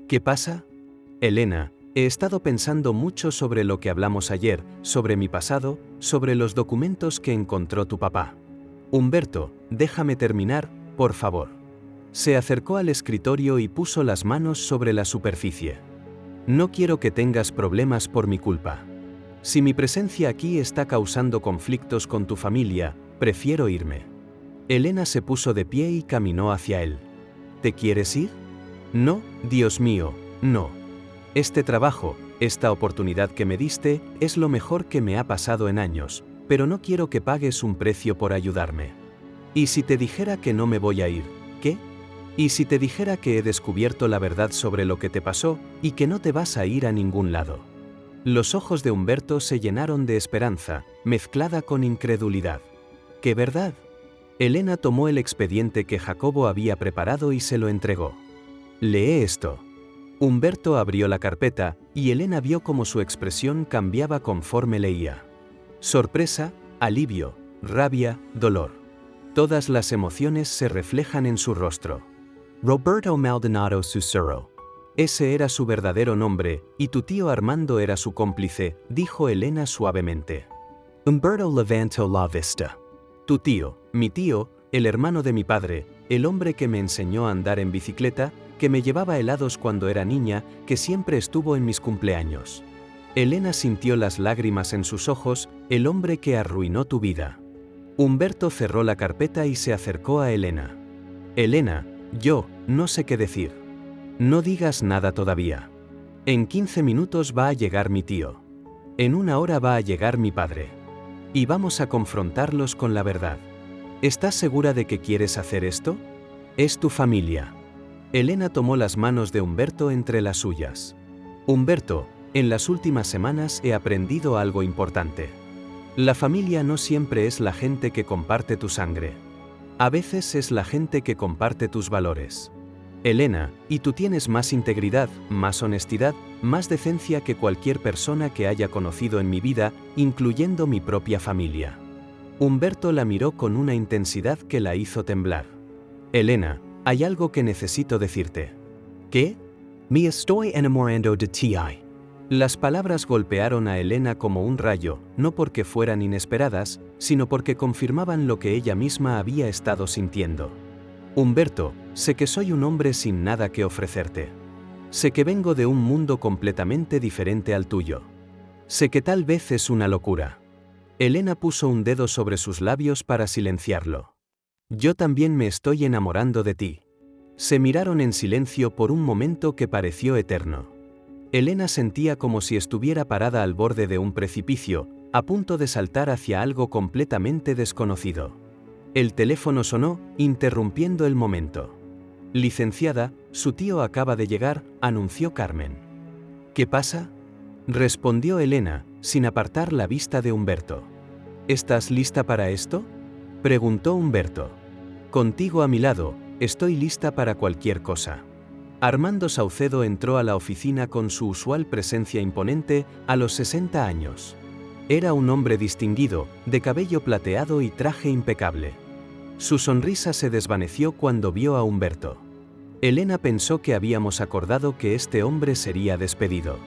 ¿Qué pasa? Elena, he estado pensando mucho sobre lo que hablamos ayer, sobre mi pasado, sobre los documentos que encontró tu papá. Humberto, déjame terminar, por favor. Se acercó al escritorio y puso las manos sobre la superficie. No quiero que tengas problemas por mi culpa. Si mi presencia aquí está causando conflictos con tu familia, prefiero irme. Elena se puso de pie y caminó hacia él. ¿Te quieres ir? No, Dios mío, no. Este trabajo, esta oportunidad que me diste, es lo mejor que me ha pasado en años, pero no quiero que pagues un precio por ayudarme. ¿Y si te dijera que no me voy a ir? ¿Qué? ¿Y si te dijera que he descubierto la verdad sobre lo que te pasó y que no te vas a ir a ningún lado? Los ojos de Humberto se llenaron de esperanza, mezclada con incredulidad. ¿Qué verdad? Elena tomó el expediente que Jacobo había preparado y se lo entregó. Lee esto. Humberto abrió la carpeta, y Elena vio cómo su expresión cambiaba conforme leía. Sorpresa, alivio, rabia, dolor. Todas las emociones se reflejan en su rostro. Roberto Maldonado Sussurro. Ese era su verdadero nombre, y tu tío Armando era su cómplice, dijo Elena suavemente. Humberto levantó la vista. Tu tío, mi tío, el hermano de mi padre, el hombre que me enseñó a andar en bicicleta, que me llevaba helados cuando era niña, que siempre estuvo en mis cumpleaños. Elena sintió las lágrimas en sus ojos, el hombre que arruinó tu vida. Humberto cerró la carpeta y se acercó a Elena. Elena, yo, no sé qué decir. No digas nada todavía. En 15 minutos va a llegar mi tío. En 1 hora va a llegar mi padre. Y vamos a confrontarlos con la verdad. ¿Estás segura de que quieres hacer esto? Es tu familia. Elena tomó las manos de Humberto entre las suyas. Humberto, en las últimas semanas he aprendido algo importante. La familia no siempre es la gente que comparte tu sangre. A veces es la gente que comparte tus valores. Elena, y tú tienes más integridad, más honestidad, más decencia que cualquier persona que haya conocido en mi vida, incluyendo mi propia familia. Humberto la miró con una intensidad que la hizo temblar. Elena, hay algo que necesito decirte. ¿Qué? Me estoy enamorando de ti. Las palabras golpearon a Elena como un rayo, no porque fueran inesperadas, sino porque confirmaban lo que ella misma había estado sintiendo. Humberto, sé que soy un hombre sin nada que ofrecerte. Sé que vengo de un mundo completamente diferente al tuyo. Sé que tal vez es una locura. Elena puso un dedo sobre sus labios para silenciarlo. Yo también me estoy enamorando de ti. Se miraron en silencio por un momento que pareció eterno. Elena sentía como si estuviera parada al borde de un precipicio, a punto de saltar hacia algo completamente desconocido. El teléfono sonó, interrumpiendo el momento. Licenciada, su tío acaba de llegar, anunció Carmen. ¿Qué pasa? Respondió Elena, sin apartar la vista de Humberto. ¿Estás lista para esto? Preguntó Humberto. Contigo a mi lado, estoy lista para cualquier cosa. Armando Saucedo entró a la oficina con su usual presencia imponente, a los 60 años. Era un hombre distinguido, de cabello plateado y traje impecable. Su sonrisa se desvaneció cuando vio a Humberto. Elena pensó que habíamos acordado que este hombre sería despedido.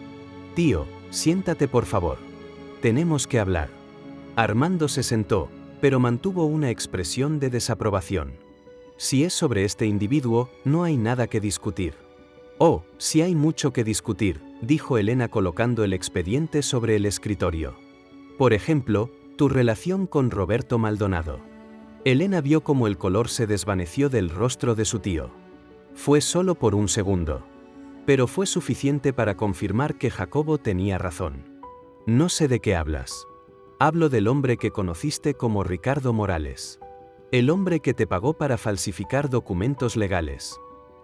Tío, siéntate por favor. Tenemos que hablar. Armando se sentó, pero mantuvo una expresión de desaprobación. Si es sobre este individuo, no hay nada que discutir. Oh, si hay mucho que discutir, dijo Elena colocando el expediente sobre el escritorio. Por ejemplo, tu relación con Roberto Maldonado. Elena vio cómo el color se desvaneció del rostro de su tío. Fue solo por un segundo. Pero fue suficiente para confirmar que Jacobo tenía razón. No sé de qué hablas. Hablo del hombre que conociste como Ricardo Morales. El hombre que te pagó para falsificar documentos legales.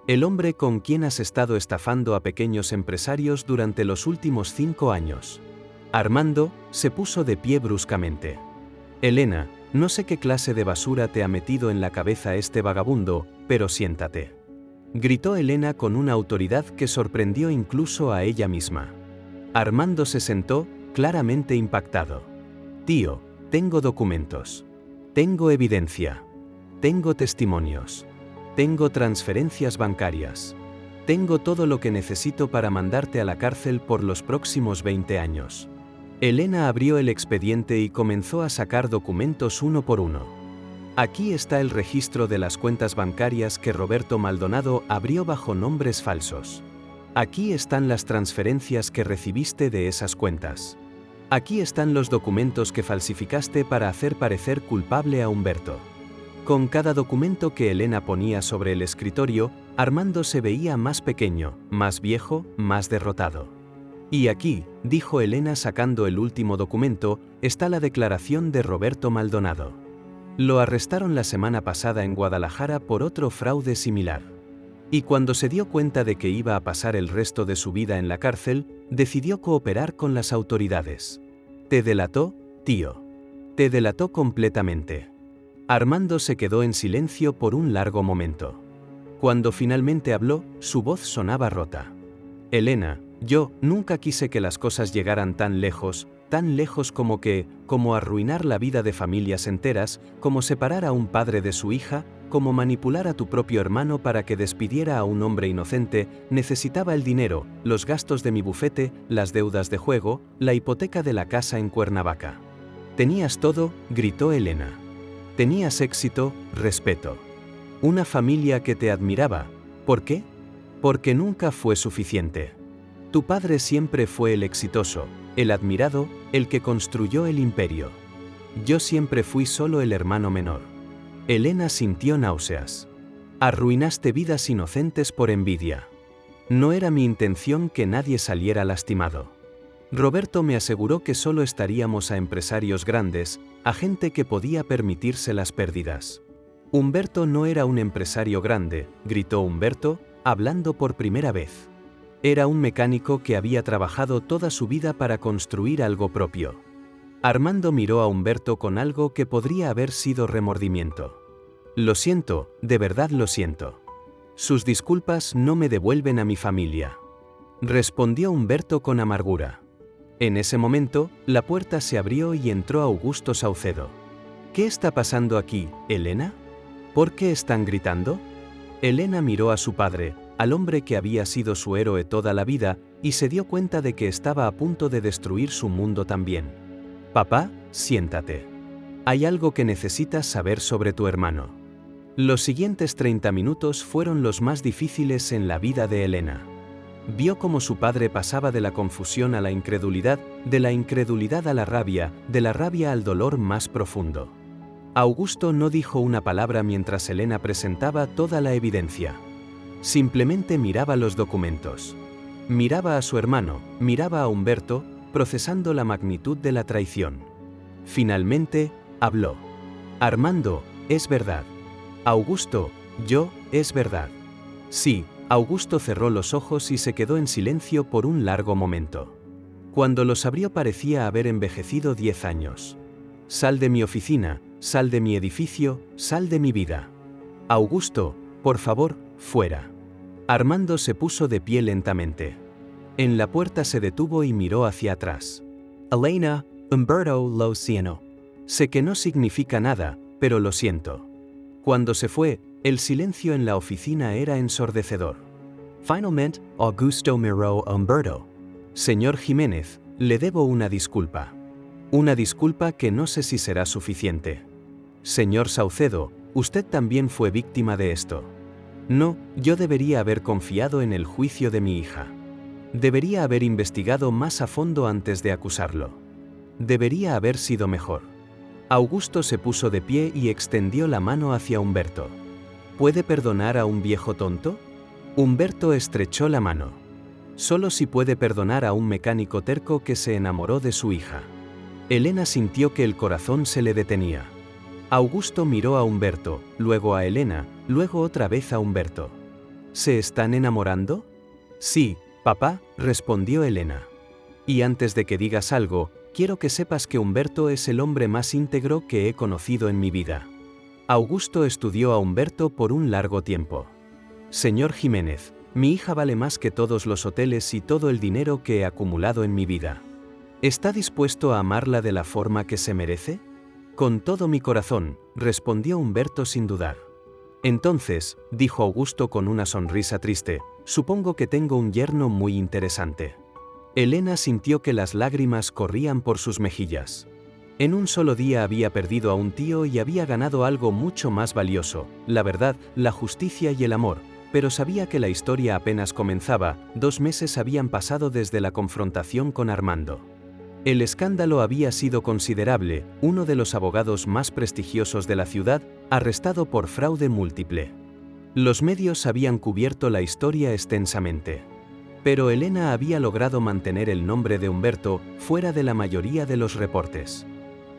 El hombre con quien has estado estafando a pequeños empresarios durante los últimos 5 años. Armando se puso de pie bruscamente. Elena, no sé qué clase de basura te ha metido en la cabeza este vagabundo, pero siéntate. Gritó Elena con una autoridad que sorprendió incluso a ella misma. Armando se sentó, claramente impactado. Tío, tengo documentos. Tengo evidencia. Tengo testimonios. Tengo transferencias bancarias. Tengo todo lo que necesito para mandarte a la cárcel por los próximos 20 años. Elena abrió el expediente y comenzó a sacar documentos uno por uno. Aquí está el registro de las cuentas bancarias que Roberto Maldonado abrió bajo nombres falsos. Aquí están las transferencias que recibiste de esas cuentas. Aquí están los documentos que falsificaste para hacer parecer culpable a Humberto. Con cada documento que Elena ponía sobre el escritorio, Armando se veía más pequeño, más viejo, más derrotado. Y aquí, dijo Elena sacando el último documento, está la declaración de Roberto Maldonado. Lo arrestaron la semana pasada en Guadalajara por otro fraude similar. Y cuando se dio cuenta de que iba a pasar el resto de su vida en la cárcel, decidió cooperar con las autoridades. ¿Te delató, tío? Te delató completamente. Armando se quedó en silencio por un largo momento. Cuando finalmente habló, su voz sonaba rota. Elena, yo nunca quise que las cosas llegaran tan lejos como arruinar la vida de familias enteras, como separar a un padre de su hija, como manipular a tu propio hermano para que despidiera a un hombre inocente. Necesitaba el dinero, los gastos de mi bufete, las deudas de juego, la hipoteca de la casa en Cuernavaca. Tenías todo, gritó Elena. Tenías éxito, respeto. Una familia que te admiraba. ¿Por qué? Porque nunca fue suficiente. Tu padre siempre fue el exitoso, el admirado, el que construyó el imperio. Yo siempre fui solo el hermano menor. Elena sintió náuseas. Arruinaste vidas inocentes por envidia. No era mi intención que nadie saliera lastimado. Roberto me aseguró que solo estaríamos a empresarios grandes, a gente que podía permitirse las pérdidas. Humberto no era un empresario grande, gritó Humberto, hablando por primera vez. Era un mecánico que había trabajado toda su vida para construir algo propio. Armando miró a Humberto con algo que podría haber sido remordimiento. Lo siento, de verdad lo siento. Sus disculpas no me devuelven a mi familia. Respondió Humberto con amargura. En ese momento, la puerta se abrió y entró Augusto Saucedo. ¿Qué está pasando aquí, Elena? ¿Por qué están gritando? Elena miró a su padre, al hombre que había sido su héroe toda la vida, y se dio cuenta de que estaba a punto de destruir su mundo también. Papá, siéntate. Hay algo que necesitas saber sobre tu hermano. Los siguientes 30 minutos fueron los más difíciles en la vida de Elena. Vio cómo su padre pasaba de la confusión a la incredulidad, de la incredulidad a la rabia, de la rabia al dolor más profundo. Augusto no dijo una palabra mientras Elena presentaba toda la evidencia. Simplemente miraba los documentos. Miraba a su hermano, miraba a Humberto, procesando la magnitud de la traición. Finalmente, habló. Armando, es verdad. Augusto, es verdad. Sí, Augusto cerró los ojos y se quedó en silencio por un largo momento. Cuando los abrió parecía haber envejecido 10 años. Sal de mi oficina, sal de mi edificio, sal de mi vida. Augusto, por favor, fuera. Armando se puso de pie lentamente. En la puerta se detuvo y miró hacia atrás. Elena, Humberto lo siento. Sé que no significa nada, pero lo siento. Cuando se fue, el silencio en la oficina era ensordecedor. Finalmente, Augusto miró a Humberto. Señor Jiménez, le debo una disculpa. Una disculpa que no sé si será suficiente. Señor Saucedo, usted también fue víctima de esto. No, yo debería haber confiado en el juicio de mi hija. Debería haber investigado más a fondo antes de acusarlo. Debería haber sido mejor. Augusto se puso de pie y extendió la mano hacia Humberto. ¿Puede perdonar a un viejo tonto? Humberto estrechó la mano. Solo si puede perdonar a un mecánico terco que se enamoró de su hija. Elena sintió que el corazón se le detenía. Augusto miró a Humberto, luego a Elena, luego otra vez a Humberto. ¿Se están enamorando? Sí, papá, respondió Elena. Y antes de que digas algo, quiero que sepas que Humberto es el hombre más íntegro que he conocido en mi vida. Augusto estudió a Humberto por un largo tiempo. Señor Jiménez, mi hija vale más que todos los hoteles y todo el dinero que he acumulado en mi vida. ¿Está dispuesto a amarla de la forma que se merece? Con todo mi corazón, respondió Humberto sin dudar. Entonces, dijo Augusto con una sonrisa triste, supongo que tengo un yerno muy interesante. Elena sintió que las lágrimas corrían por sus mejillas. En un solo día había perdido a un tío y había ganado algo mucho más valioso, la verdad, la justicia y el amor, pero sabía que la historia apenas comenzaba, 2 meses habían pasado desde la confrontación con Armando. El escándalo había sido considerable, uno de los abogados más prestigiosos de la ciudad, arrestado por fraude múltiple. Los medios habían cubierto la historia extensamente. Pero Elena había logrado mantener el nombre de Humberto fuera de la mayoría de los reportes.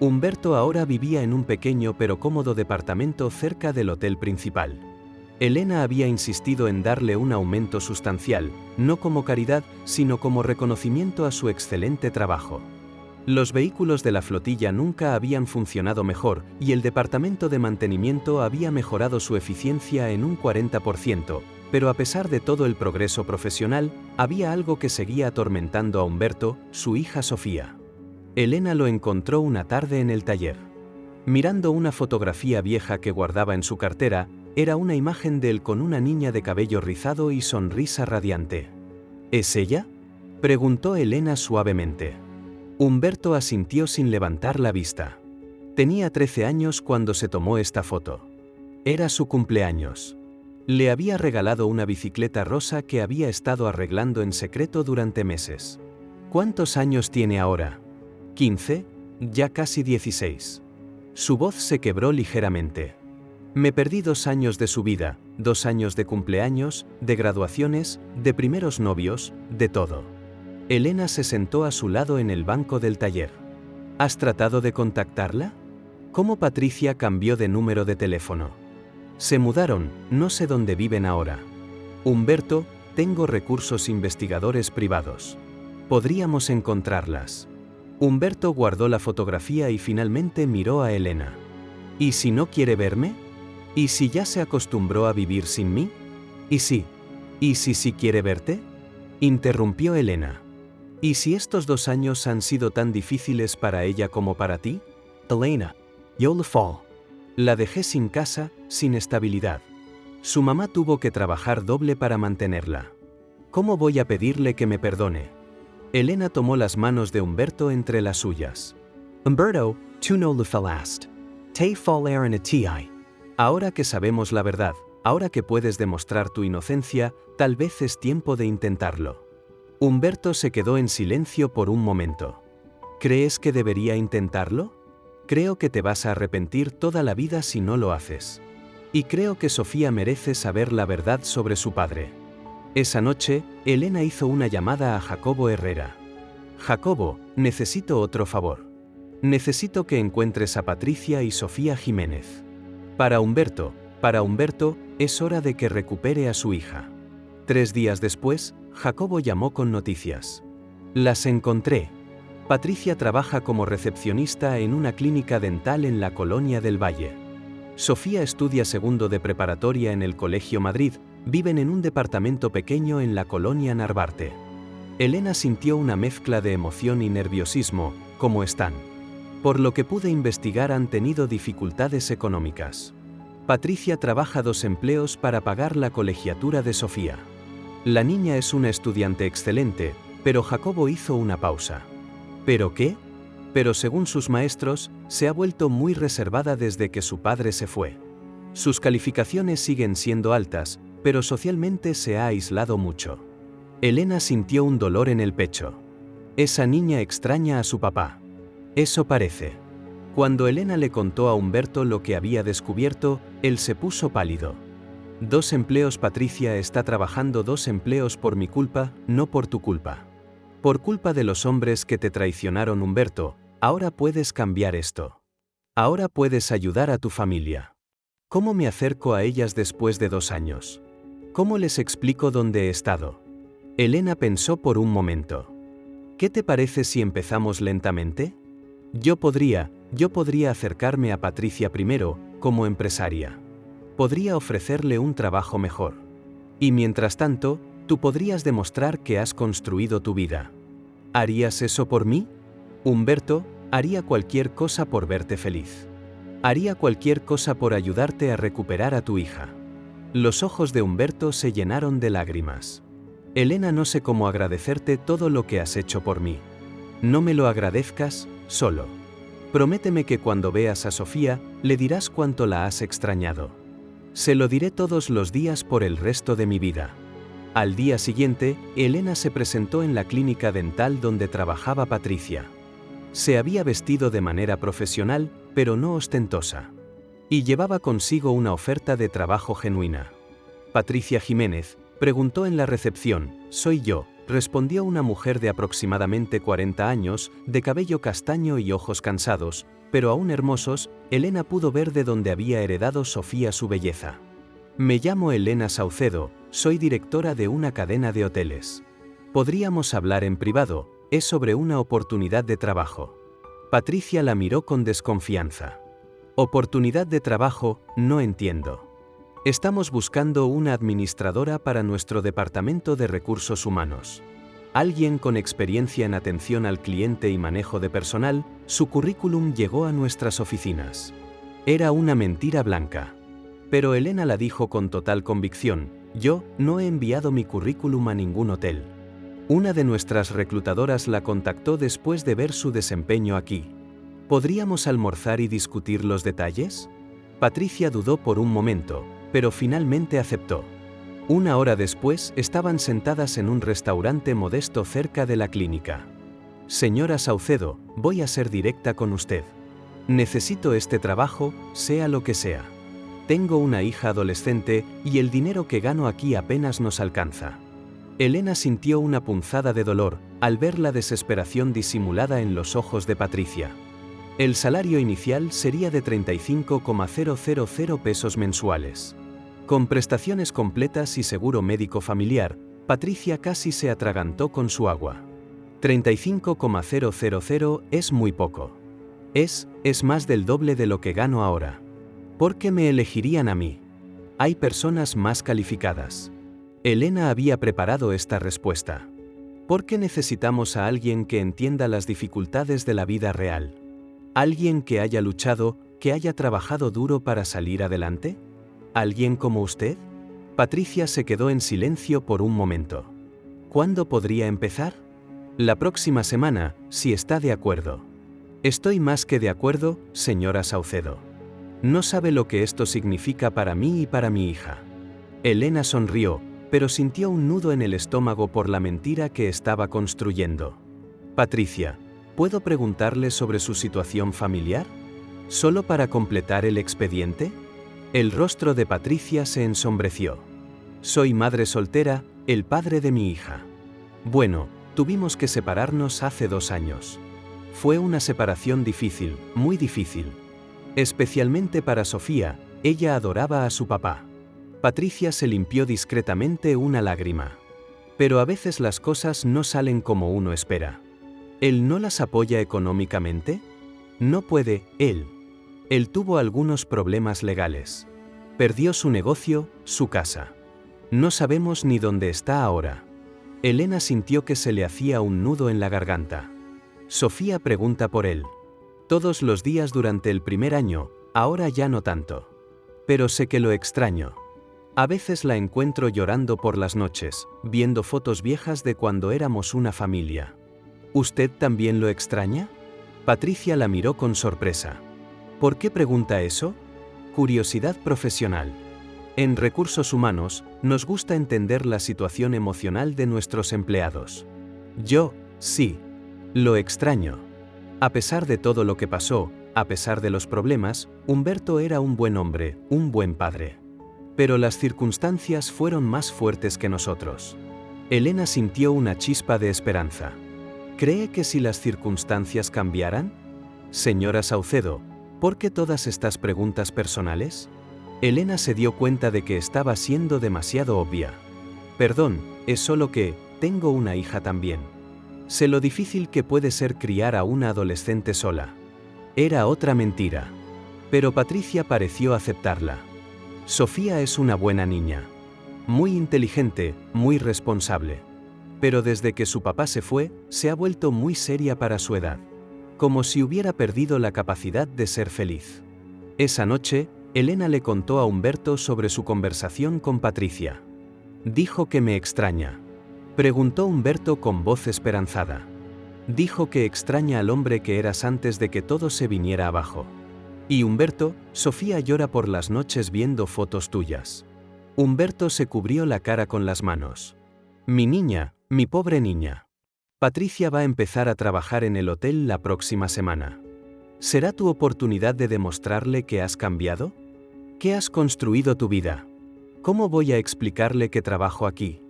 Humberto ahora vivía en un pequeño pero cómodo departamento cerca del hotel principal. Elena había insistido en darle un aumento sustancial, no como caridad, sino como reconocimiento a su excelente trabajo. Los vehículos de la flotilla nunca habían funcionado mejor y el departamento de mantenimiento había mejorado su eficiencia en un 40%, pero a pesar de todo el progreso profesional, había algo que seguía atormentando a Humberto, su hija Sofía. Elena lo encontró una tarde en el taller. Mirando una fotografía vieja que guardaba en su cartera, era una imagen de él con una niña de cabello rizado y sonrisa radiante. ¿Es ella?, preguntó Elena suavemente. Humberto asintió sin levantar la vista. Tenía 13 años cuando se tomó esta foto. Era su cumpleaños. Le había regalado una bicicleta rosa que había estado arreglando en secreto durante meses. ¿Cuántos años tiene ahora? ¿15? Ya casi 16. Su voz se quebró ligeramente. Me perdí 2 años de su vida, 2 años de cumpleaños, de graduaciones, de primeros novios, de todo. Elena se sentó a su lado en el banco del taller. ¿Has tratado de contactarla? ¿Cómo Patricia cambió de número de teléfono? Se mudaron, no sé dónde viven ahora. Humberto, tengo recursos investigadores privados. Podríamos encontrarlas. Humberto guardó la fotografía y finalmente miró a Elena. ¿Y si no quiere verme? ¿Y si ya se acostumbró a vivir sin mí? ¿Y si sí quiere verte? Interrumpió Elena. ¿Y si estos 2 años han sido tan difíciles para ella como para ti? Elena, yo le fall. La dejé sin casa, sin estabilidad. Su mamá tuvo que trabajar doble para mantenerla. ¿Cómo voy a pedirle que me perdone? Elena tomó las manos de Humberto entre las suyas. Humberto, tu no le fallaste. Te fallaron a ti. Ahora que sabemos la verdad, ahora que puedes demostrar tu inocencia, tal vez es tiempo de intentarlo. Humberto se quedó en silencio por un momento. ¿Crees que debería intentarlo? Creo que te vas a arrepentir toda la vida si no lo haces. Y creo que Sofía merece saber la verdad sobre su padre. Esa noche, Elena hizo una llamada a Jacobo Herrera. Jacobo, necesito otro favor. Necesito que encuentres a Patricia y Sofía Jiménez. Para Humberto, es hora de que recupere a su hija. 3 días después, Jacobo llamó con noticias. Las encontré. Patricia trabaja como recepcionista en una clínica dental en la Colonia del Valle. Sofía estudia segundo de preparatoria en el Colegio Madrid, viven en un departamento pequeño en la Colonia Narvarte. Elena sintió una mezcla de emoción y nerviosismo, ¿cómo están? Por lo que pude investigar han tenido dificultades económicas. Patricia trabaja 2 empleos para pagar la colegiatura de Sofía. La niña es una estudiante excelente, pero Jacobo hizo una pausa. ¿Pero qué? Pero según sus maestros, se ha vuelto muy reservada desde que su padre se fue. Sus calificaciones siguen siendo altas, pero socialmente se ha aislado mucho. Elena sintió un dolor en el pecho. Esa niña extraña a su papá. Eso parece. Cuando Elena le contó a Humberto lo que había descubierto, él se puso pálido. 2 empleos. Patricia está trabajando 2 empleos por mi culpa, no por tu culpa. Por culpa de los hombres que te traicionaron, Humberto. Ahora puedes cambiar esto. Ahora puedes ayudar a tu familia. ¿Cómo me acerco a ellas después de 2 años? ¿Cómo les explico dónde he estado? Elena pensó por un momento. ¿Qué te parece si empezamos lentamente? Yo podría acercarme a Patricia primero, como empresaria. Podría ofrecerle un trabajo mejor. Y mientras tanto, tú podrías demostrar que has construido tu vida. ¿Harías eso por mí? Humberto, haría cualquier cosa por verte feliz. Haría cualquier cosa por ayudarte a recuperar a tu hija. Los ojos de Humberto se llenaron de lágrimas. Elena, no sé cómo agradecerte todo lo que has hecho por mí. No me lo agradezcas, solo. Prométeme que cuando veas a Sofía, le dirás cuánto la has extrañado. Se lo diré todos los días por el resto de mi vida. Al día siguiente, Elena se presentó en la clínica dental donde trabajaba Patricia. Se había vestido de manera profesional, pero no ostentosa. Y llevaba consigo una oferta de trabajo genuina. Patricia Jiménez preguntó en la recepción. Soy yo, respondió una mujer de aproximadamente 40 años, de cabello castaño y ojos cansados, pero aún hermosos. Elena pudo ver de dónde había heredado Sofía su belleza. Me llamo Elena Saucedo, soy directora de una cadena de hoteles. Podríamos hablar en privado, es sobre una oportunidad de trabajo. Patricia la miró con desconfianza. ¿Oportunidad de trabajo? No entiendo. Estamos buscando una administradora para nuestro departamento de recursos humanos. Alguien con experiencia en atención al cliente y manejo de personal. Su currículum llegó a nuestras oficinas. Era una mentira blanca. Pero Elena la dijo con total convicción. Yo no he enviado mi currículum a ningún hotel. Una de nuestras reclutadoras la contactó después de ver su desempeño aquí. ¿Podríamos almorzar y discutir los detalles? Patricia dudó por un momento, pero finalmente aceptó. 1 hora después, estaban sentadas en un restaurante modesto cerca de la clínica. Señora Saucedo, voy a ser directa con usted. Necesito este trabajo, sea lo que sea. Tengo una hija adolescente y el dinero que gano aquí apenas nos alcanza. Elena sintió una punzada de dolor al ver la desesperación disimulada en los ojos de Patricia. El salario inicial sería de 35,000 pesos mensuales. Con prestaciones completas y seguro médico familiar, Patricia casi se atragantó con su agua. 35,000 es muy poco. Es más del doble de lo que gano ahora. ¿Por qué me elegirían a mí? Hay personas más calificadas. Elena había preparado esta respuesta. ¿Por qué necesitamos a alguien que entienda las dificultades de la vida real? ¿Alguien que haya luchado, que haya trabajado duro para salir adelante? ¿Alguien como usted? Patricia se quedó en silencio por un momento. ¿Cuándo podría empezar? La próxima semana, si está de acuerdo. Estoy más que de acuerdo, señora Saucedo. No sabe lo que esto significa para mí y para mi hija. Elena sonrió, pero sintió un nudo en el estómago por la mentira que estaba construyendo. Patricia, ¿puedo preguntarle sobre su situación familiar? ¿Solo para completar el expediente? El rostro de Patricia se ensombreció. Soy madre soltera, el padre de mi hija. Bueno, tuvimos que separarnos hace 2 años. Fue una separación difícil, muy difícil. Especialmente para Sofía, ella adoraba a su papá. Patricia se limpió discretamente una lágrima. Pero a veces las cosas no salen como uno espera. ¿Él no las apoya económicamente? No puede, él. Él tuvo algunos problemas legales. Perdió su negocio, su casa. No sabemos ni dónde está ahora. Elena sintió que se le hacía un nudo en la garganta. Sofía pregunta por él. Todos los días durante el primer año, ahora ya no tanto. Pero sé que lo extraño. A veces la encuentro llorando por las noches, viendo fotos viejas de cuando éramos una familia. ¿Usted también lo extraña? Patricia la miró con sorpresa. ¿Por qué pregunta eso? Curiosidad profesional. En recursos humanos, nos gusta entender la situación emocional de nuestros empleados. Yo, sí. Lo extraño. A pesar de todo lo que pasó, a pesar de los problemas, Humberto era un buen hombre, un buen padre. Pero las circunstancias fueron más fuertes que nosotros. Elena sintió una chispa de esperanza. ¿Cree que si las circunstancias cambiaran? Señora Saucedo, ¿por qué todas estas preguntas personales? Elena se dio cuenta de que estaba siendo demasiado obvia. Perdón, es solo que, tengo una hija también. Sé lo difícil que puede ser criar a una adolescente sola. Era otra mentira. Pero Patricia pareció aceptarla. Sofía es una buena niña. Muy inteligente, muy responsable. Pero desde que su papá se fue, se ha vuelto muy seria para su edad. Como si hubiera perdido la capacidad de ser feliz. Esa noche, Elena le contó a Humberto sobre su conversación con Patricia. Dijo que me extraña. Preguntó Humberto con voz esperanzada. Dijo que extraña al hombre que eras antes de que todo se viniera abajo. Y Humberto, Sofía llora por las noches viendo fotos tuyas. Humberto se cubrió la cara con las manos. Mi niña, mi pobre niña. Patricia va a empezar a trabajar en el hotel la próxima semana. ¿Será tu oportunidad de demostrarle que has cambiado? ¿Qué has construido tu vida? ¿Cómo voy a explicarle que trabajo aquí?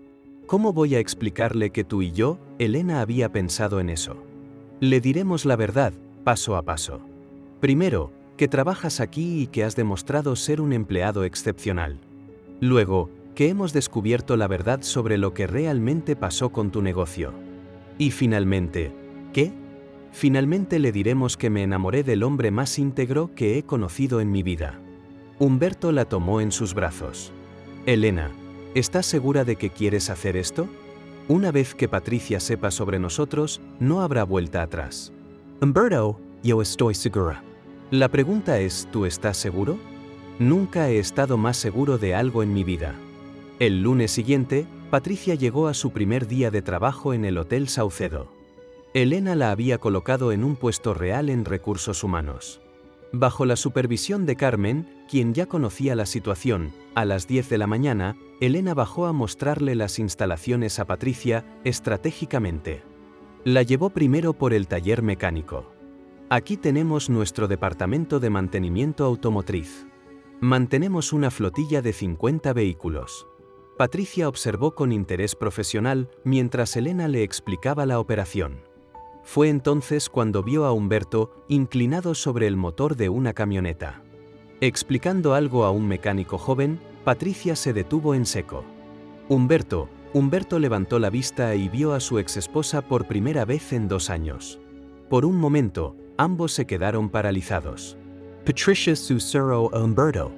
¿Cómo voy a explicarle que tú y yo, Elena, había pensado en eso? Le diremos la verdad, paso a paso. Primero, que trabajas aquí y que has demostrado ser un empleado excepcional. Luego, que hemos descubierto la verdad sobre lo que realmente pasó con tu negocio. Y finalmente, ¿qué? Finalmente le diremos que me enamoré del hombre más íntegro que he conocido en mi vida. Humberto la tomó en sus brazos. Elena, ¿estás segura de que quieres hacer esto? Una vez que Patricia sepa sobre nosotros, no habrá vuelta atrás. Humberto, yo estoy segura. La pregunta es, ¿tú estás seguro? Nunca he estado más seguro de algo en mi vida. El lunes siguiente, Patricia llegó a su primer día de trabajo en el Hotel Saucedo. Elena la había colocado en un puesto real en recursos humanos. Bajo la supervisión de Carmen, quien ya conocía la situación, a las 10 de la mañana, Elena bajó a mostrarle las instalaciones a Patricia estratégicamente. La llevó primero por el taller mecánico. Aquí tenemos nuestro departamento de mantenimiento automotriz. Mantenemos una flotilla de 50 vehículos. Patricia observó con interés profesional mientras Elena le explicaba la operación. Fue entonces cuando vio a Humberto inclinado sobre el motor de una camioneta. Explicando algo a un mecánico joven, Patricia se detuvo en seco. Humberto levantó la vista y vio a su exesposa por primera vez en 2 años. Por un momento, ambos se quedaron paralizados. Patricia susurró a Humberto.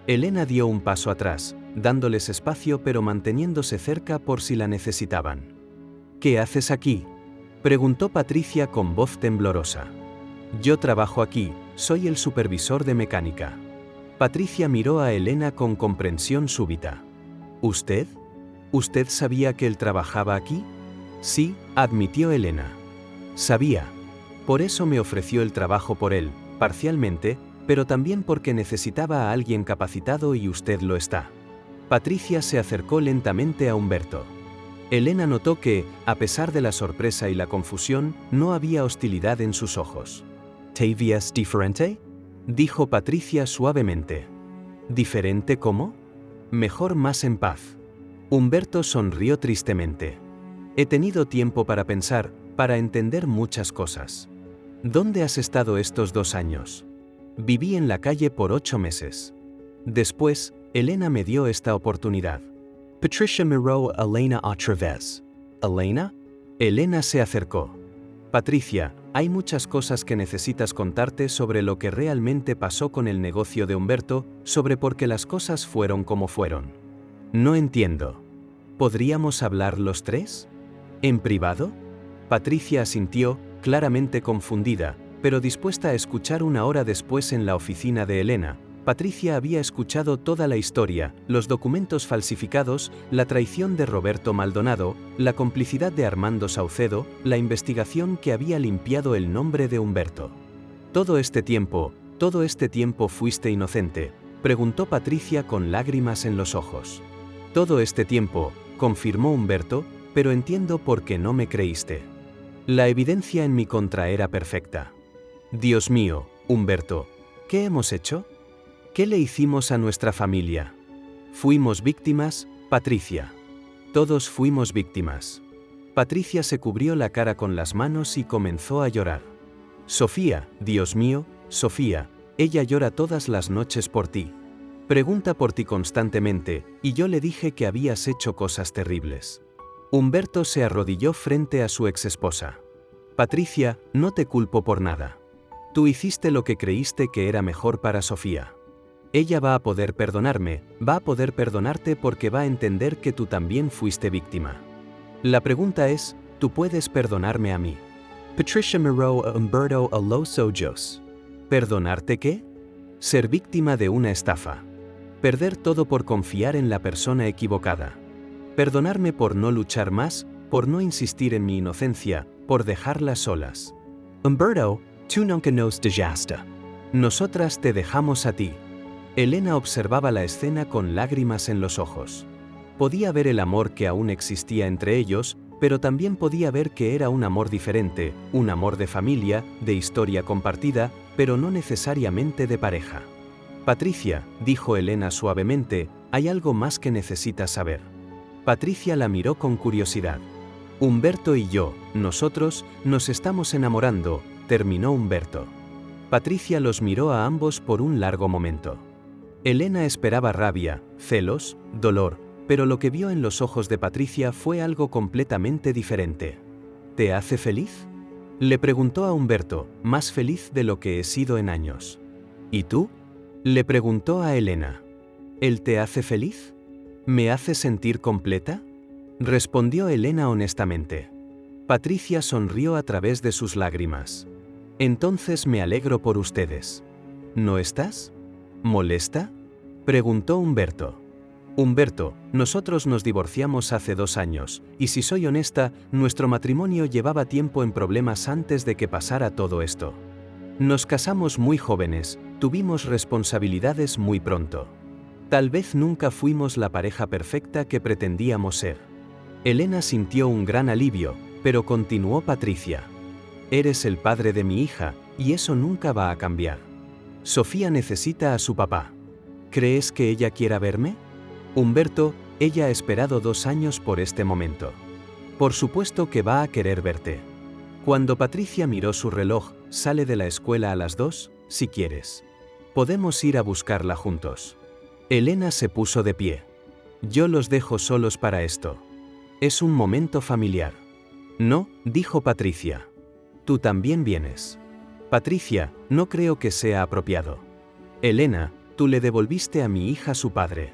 Elena dio un paso atrás, dándoles espacio pero manteniéndose cerca por si la necesitaban. ¿Qué haces aquí?, preguntó Patricia con voz temblorosa. Yo trabajo aquí, soy el supervisor de mecánica. Patricia miró a Elena con comprensión súbita. ¿Usted? ¿Usted sabía que él trabajaba aquí? Sí, admitió Elena. Sabía. Por eso me ofreció el trabajo por él, parcialmente, pero también porque necesitaba a alguien capacitado y usted lo está. Patricia se acercó lentamente a Humberto. Elena notó que, a pesar de la sorpresa y la confusión, no había hostilidad en sus ojos. ¿Te ves diferente?, dijo Patricia suavemente. ¿Diferente cómo? Mejor más en paz. Humberto sonrió tristemente. He tenido tiempo para pensar, para entender muchas cosas. ¿Dónde has estado estos 2 años? Viví en la calle por 8 meses. Después, Elena me dio esta oportunidad. Patricia miró a Elena otra vez. ¿Elena? Elena se acercó. Patricia, hay muchas cosas que necesitas contarte sobre lo que realmente pasó con el negocio de Humberto, sobre por qué las cosas fueron como fueron. No entiendo. ¿Podríamos hablar los 3? ¿En privado? Patricia asintió, claramente confundida, pero dispuesta a escuchar 1 hora después en la oficina de Elena. Patricia había escuchado toda la historia, los documentos falsificados, la traición de Roberto Maldonado, la complicidad de Armando Saucedo, la investigación que había limpiado el nombre de Humberto. Todo este tiempo fuiste inocente, Preguntó Patricia con lágrimas en los ojos. Todo este tiempo, confirmó Humberto, pero entiendo por qué no me creíste. La evidencia en mi contra era perfecta. Dios mío, Humberto, ¿qué hemos hecho? ¿Qué le hicimos a nuestra familia? Fuimos víctimas, Patricia. Todos fuimos víctimas. Patricia se cubrió la cara con las manos y comenzó a llorar. Sofía, Dios mío, Sofía, ella llora todas las noches por ti. Pregunta por ti constantemente, y yo le dije que habías hecho cosas terribles. Humberto se arrodilló frente a su exesposa. Patricia, no te culpo por nada. Tú hiciste lo que creíste que era mejor para Sofía. Ella va a poder perdonarme, va a poder perdonarte porque va a entender que tú también fuiste víctima. La pregunta es, ¿tú puedes perdonarme a mí? Patricia miró a Humberto a los ojos. ¿Perdonarte qué? Ser víctima de una estafa. Perder todo por confiar en la persona equivocada. Perdonarme por no luchar más, por no insistir en mi inocencia, por dejarlas solas. Humberto, tú nunca nos dejaste. Nosotras te dejamos a ti. Elena observaba la escena con lágrimas en los ojos. Podía ver el amor que aún existía entre ellos, pero también podía ver que era un amor diferente, un amor de familia, de historia compartida, pero no necesariamente de pareja. Patricia, dijo Elena suavemente, hay algo más que necesitas saber. Patricia la miró con curiosidad. Humberto y yo, nosotros, nos estamos enamorando, terminó Humberto. Patricia los miró a ambos por un largo momento. Elena esperaba rabia, celos, dolor, pero lo que vio en los ojos de Patricia fue algo completamente diferente. ¿Te hace feliz? Le preguntó a Humberto, más feliz de lo que he sido en años. ¿Y tú? Le preguntó a Elena. ¿Él te hace feliz? ¿Me hace sentir completa? Respondió Elena honestamente. Patricia sonrió a través de sus lágrimas. Entonces me alegro por ustedes. ¿No estás? ¿Molesta? Preguntó Humberto. Humberto, nosotros nos divorciamos hace 2 años, y si soy honesta, nuestro matrimonio llevaba tiempo en problemas antes de que pasara todo esto. Nos casamos muy jóvenes, tuvimos responsabilidades muy pronto. Tal vez nunca fuimos la pareja perfecta que pretendíamos ser. Elena sintió un gran alivio, pero continuó Patricia. Eres el padre de mi hija, y eso nunca va a cambiar. Sofía necesita a su papá. ¿Crees que ella quiera verme? Humberto, ella ha esperado 2 años por este momento. Por supuesto que va a querer verte. Cuando Patricia miró su reloj, sale de la escuela a las 2, si quieres. Podemos ir a buscarla juntos. Elena se puso de pie. Yo los dejo solos para esto. Es un momento familiar. No, dijo Patricia. Tú también vienes. Patricia, no creo que sea apropiado. Elena, tú le devolviste a mi hija su padre.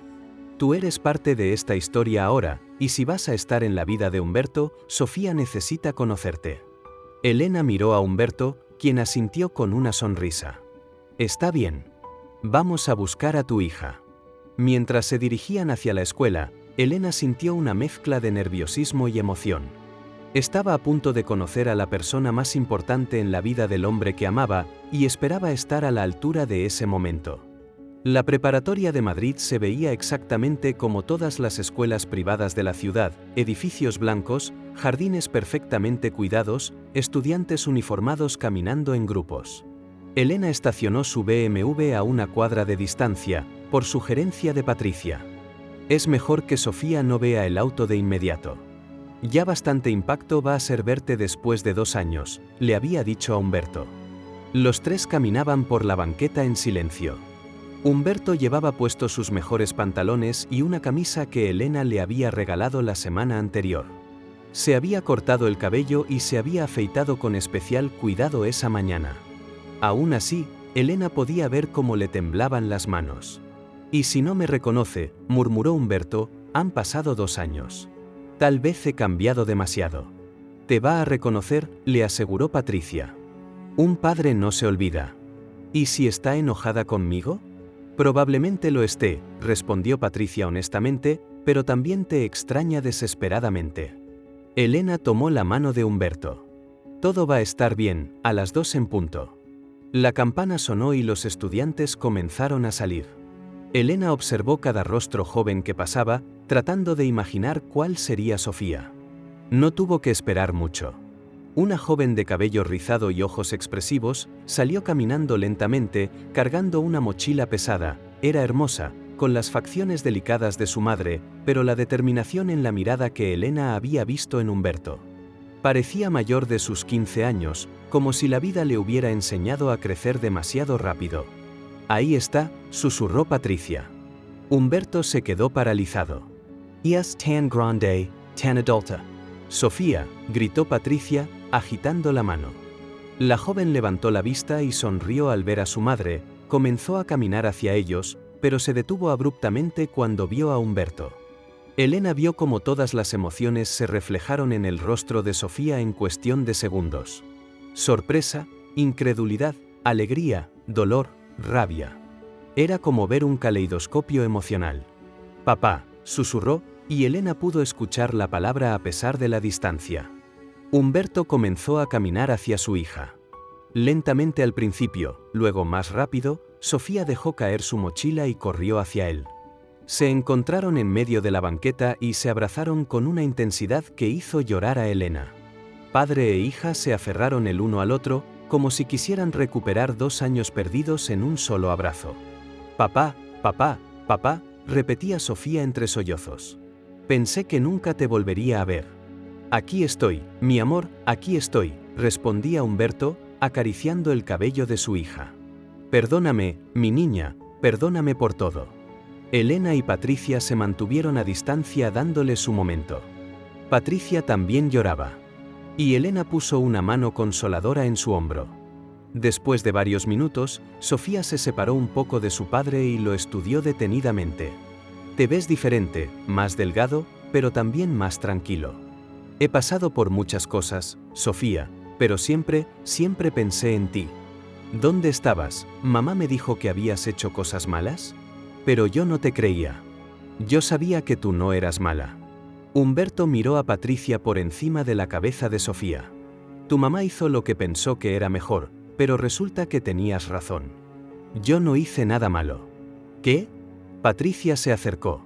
Tú eres parte de esta historia ahora, y si vas a estar en la vida de Humberto, Sofía necesita conocerte. Elena miró a Humberto, quien asintió con una sonrisa. Está bien. Vamos a buscar a tu hija. Mientras se dirigían hacia la escuela, Elena sintió una mezcla de nerviosismo y emoción. Estaba a punto de conocer a la persona más importante en la vida del hombre que amaba, y esperaba estar a la altura de ese momento. La preparatoria de Madrid se veía exactamente como todas las escuelas privadas de la ciudad, edificios blancos, jardines perfectamente cuidados, estudiantes uniformados caminando en grupos. Elena estacionó su BMW a una cuadra de distancia, por sugerencia de Patricia. Es mejor que Sofía no vea el auto de inmediato. Ya bastante impacto va a ser verte después de 2 años, le había dicho a Humberto. Los 3 caminaban por la banqueta en silencio. Humberto llevaba puestos sus mejores pantalones y una camisa que Elena le había regalado la semana anterior. Se había cortado el cabello y se había afeitado con especial cuidado esa mañana. Aún así, Elena podía ver cómo le temblaban las manos. Y si no me reconoce, murmuró Humberto, han pasado 2 años. Tal vez he cambiado demasiado. Te va a reconocer, le aseguró Patricia. Un padre no se olvida. ¿Y si está enojada conmigo? Probablemente lo esté, respondió Patricia honestamente, pero también te extraña desesperadamente. Elena tomó la mano de Humberto. Todo va a estar bien, a las 2 en punto. La campana sonó y los estudiantes comenzaron a salir. Elena observó cada rostro joven que pasaba, tratando de imaginar cuál sería Sofía. No tuvo que esperar mucho. Una joven de cabello rizado y ojos expresivos salió caminando lentamente, cargando una mochila pesada. Era hermosa, con las facciones delicadas de su madre, pero la determinación en la mirada que Elena había visto en Humberto. Parecía mayor de sus 15 años, como si la vida le hubiera enseñado a crecer demasiado rápido. «Ahí está», susurró Patricia. Humberto se quedó paralizado. Es tan grande, tan adulta. «Sofía», gritó Patricia, agitando la mano. La joven levantó la vista y sonrió al ver a su madre, comenzó a caminar hacia ellos, pero se detuvo abruptamente cuando vio a Humberto. Elena vio cómo todas las emociones se reflejaron en el rostro de Sofía en cuestión de segundos. Sorpresa, incredulidad, alegría, dolor, rabia. Era como ver un caleidoscopio emocional. «Papá», susurró, y Elena pudo escuchar la palabra a pesar de la distancia. Humberto comenzó a caminar hacia su hija. Lentamente al principio, luego más rápido, Sofía dejó caer su mochila y corrió hacia él. Se encontraron en medio de la banqueta y se abrazaron con una intensidad que hizo llorar a Elena. Padre e hija se aferraron el uno al otro, como si quisieran recuperar 2 años perdidos en un solo abrazo. «Papá, papá, papá», repetía Sofía entre sollozos. «Pensé que nunca te volvería a ver». «Aquí estoy, mi amor, aquí estoy», respondía Humberto, acariciando el cabello de su hija. «Perdóname, mi niña, perdóname por todo». Elena y Patricia se mantuvieron a distancia dándole su momento. Patricia también lloraba. Y Elena puso una mano consoladora en su hombro. Después de varios minutos, Sofía se separó un poco de su padre y lo estudió detenidamente. «Te ves diferente, más delgado, pero también más tranquilo. He pasado por muchas cosas, Sofía, pero siempre pensé en ti. ¿Dónde estabas? ¿Mamá me dijo que habías hecho cosas malas? Pero yo no te creía. Yo sabía que tú no eras mala». Humberto miró a Patricia por encima de la cabeza de Sofía. «Tu mamá hizo lo que pensó que era mejor, pero resulta que tenías razón. Yo no hice nada malo». «¿Qué?». Patricia se acercó.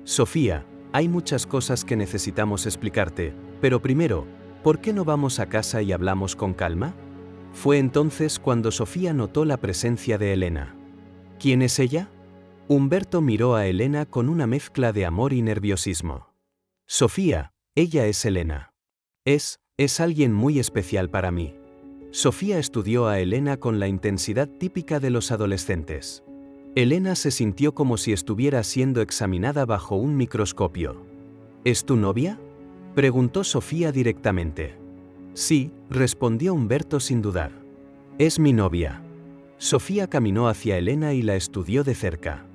«Sofía, hay muchas cosas que necesitamos explicarte, pero primero, ¿por qué no vamos a casa y hablamos con calma?». Fue entonces cuando Sofía notó la presencia de Elena. «¿Quién es ella?». Humberto miró a Elena con una mezcla de amor y nerviosismo. «Sofía, ella es Elena. Es alguien muy especial para mí». Sofía estudió a Elena con la intensidad típica de los adolescentes. Elena se sintió como si estuviera siendo examinada bajo un microscopio. «¿Es tu novia?», preguntó Sofía directamente. «Sí», respondió Humberto sin dudar. «Es mi novia». Sofía caminó hacia Elena y la estudió de cerca.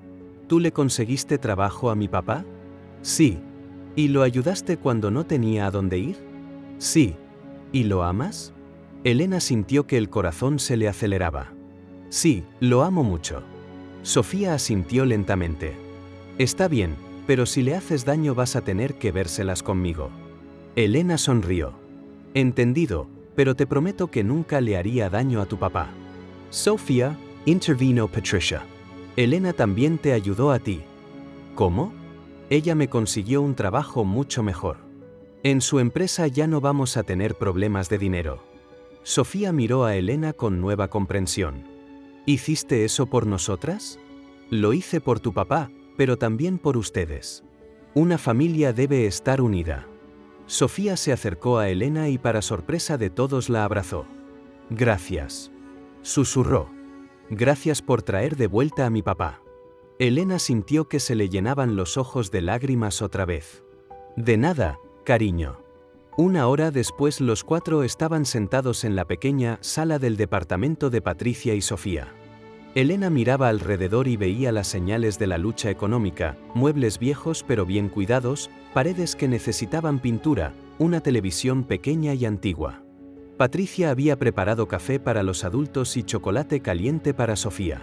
«¿Tú le conseguiste trabajo a mi papá?». «Sí». «¿Y lo ayudaste cuando no tenía a dónde ir?». «Sí». «¿Y lo amas?». Elena sintió que el corazón se le aceleraba. «Sí, lo amo mucho». Sofía asintió lentamente. «Está bien, pero si le haces daño vas a tener que vérselas conmigo». Elena sonrió. «Entendido, pero te prometo que nunca le haría daño a tu papá». Sofía, intervino Patricia. «Elena también te ayudó a ti». «¿Cómo?». «Ella me consiguió un trabajo mucho mejor. En su empresa ya no vamos a tener problemas de dinero». Sofía miró a Elena con nueva comprensión. «¿Hiciste eso por nosotras?». «Lo hice por tu papá, pero también por ustedes. Una familia debe estar unida». Sofía se acercó a Elena y para sorpresa de todos la abrazó. «Gracias», susurró. «Gracias por traer de vuelta a mi papá». Elena sintió que se le llenaban los ojos de lágrimas otra vez. «De nada, cariño». 1 hora después los 4 estaban sentados en la pequeña sala del departamento de Patricia y Sofía. Elena miraba alrededor y veía las señales de la lucha económica, muebles viejos pero bien cuidados, paredes que necesitaban pintura, una televisión pequeña y antigua. Patricia había preparado café para los adultos y chocolate caliente para Sofía.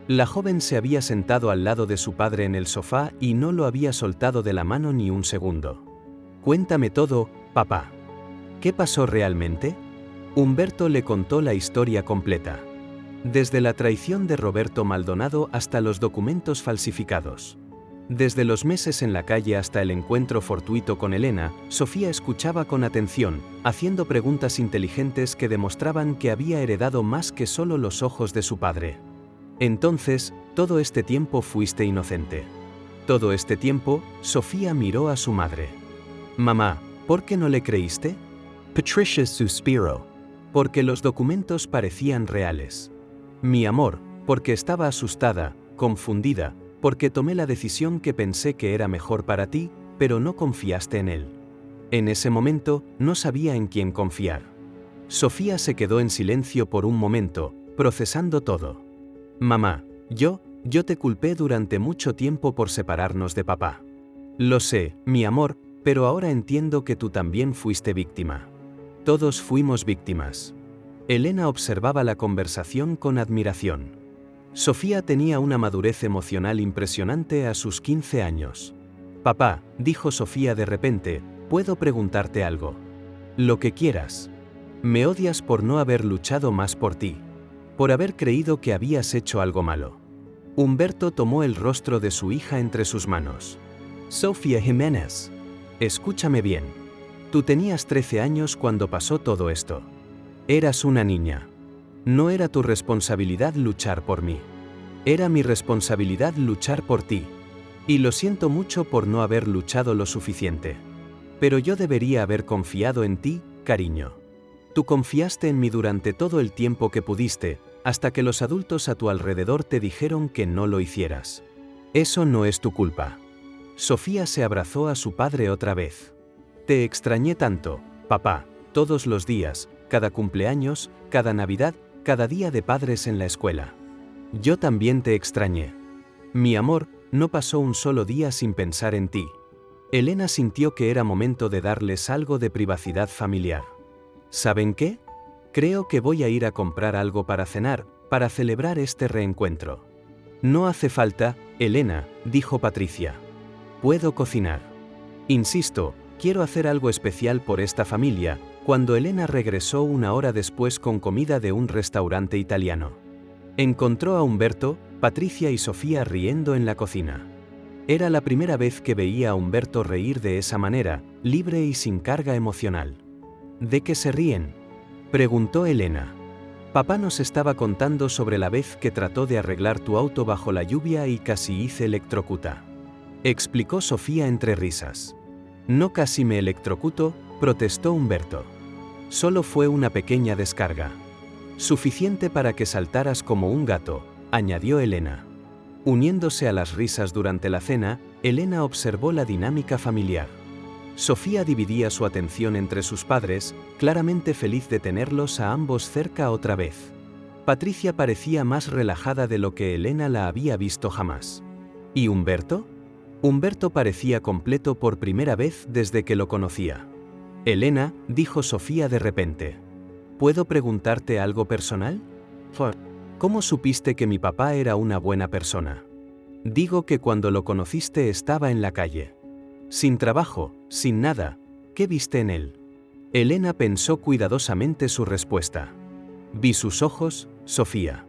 La joven se había sentado al lado de su padre en el sofá y no lo había soltado de la mano ni un segundo. «Cuéntame todo, papá. ¿Qué pasó realmente?». Humberto le contó la historia completa. Desde la traición de Roberto Maldonado hasta los documentos falsificados. Desde los meses en la calle hasta el encuentro fortuito con Elena, Sofía escuchaba con atención, haciendo preguntas inteligentes que demostraban que había heredado más que solo los ojos de su padre. Entonces, todo este tiempo fuiste inocente. Todo este tiempo, Sofía miró a su madre. Mamá, ¿por qué no le creíste? Patricia suspiró. Porque los documentos parecían reales. Mi amor, porque estaba asustada, confundida, porque tomé la decisión que pensé que era mejor para ti, pero no confiaste en él. En ese momento, no sabía en quién confiar. Sofía se quedó en silencio por un momento, procesando todo. Mamá, yo te culpé durante mucho tiempo por separarnos de papá. Lo sé, mi amor, pero ahora entiendo que tú también fuiste víctima. Todos fuimos víctimas. Elena observaba la conversación con admiración. Sofía tenía una madurez emocional impresionante a sus 15 años. Papá, dijo Sofía de repente, ¿puedo preguntarte algo? Lo que quieras. Me odias por no haber luchado más por ti. Por haber creído que habías hecho algo malo. Humberto tomó el rostro de su hija entre sus manos. Sofía Jiménez. Escúchame bien. Tú tenías 13 años cuando pasó todo esto. Eras una niña. No era tu responsabilidad luchar por mí. Era mi responsabilidad luchar por ti. Y lo siento mucho por no haber luchado lo suficiente. Pero yo debería haber confiado en ti, cariño. Tú confiaste en mí durante todo el tiempo que pudiste, hasta que los adultos a tu alrededor te dijeron que no lo hicieras. Eso no es tu culpa. Sofía se abrazó a su padre otra vez. Te extrañé tanto, papá, todos los días, cada cumpleaños, cada Navidad, cada día de padres en la escuela. Yo también te extrañé. Mi amor, no pasó un solo día sin pensar en ti. Elena sintió que era momento de darles algo de privacidad familiar. ¿Saben qué? Creo que voy a ir a comprar algo para cenar, para celebrar este reencuentro. No hace falta, Elena, dijo Patricia. Puedo cocinar. Insisto, quiero hacer algo especial por esta familia. Cuando Elena regresó una hora después con comida de un restaurante italiano. Encontró a Humberto, Patricia y Sofía riendo en la cocina. Era la primera vez que veía a Humberto reír de esa manera, libre y sin carga emocional. ¿De qué se ríen?, preguntó Elena. Papá nos estaba contando sobre la vez que trató de arreglar tu auto bajo la lluvia y casi hice electrocuta. Explicó Sofía entre risas. No casi me electrocuto, protestó Humberto. Solo fue una pequeña descarga. Suficiente para que saltaras como un gato, añadió Elena. Uniéndose a las risas durante la cena, Elena observó la dinámica familiar. Sofía dividía su atención entre sus padres, claramente feliz de tenerlos a ambos cerca otra vez. Patricia parecía más relajada de lo que Elena la había visto jamás. ¿Y Humberto? Humberto parecía completo por primera vez desde que lo conocía. Elena, dijo Sofía de repente. ¿Puedo preguntarte algo personal? ¿Cómo supiste que mi papá era una buena persona? Digo que cuando lo conociste estaba en la calle. Sin trabajo, sin nada. ¿Qué viste en él? Elena pensó cuidadosamente su respuesta. Vi sus ojos, Sofía.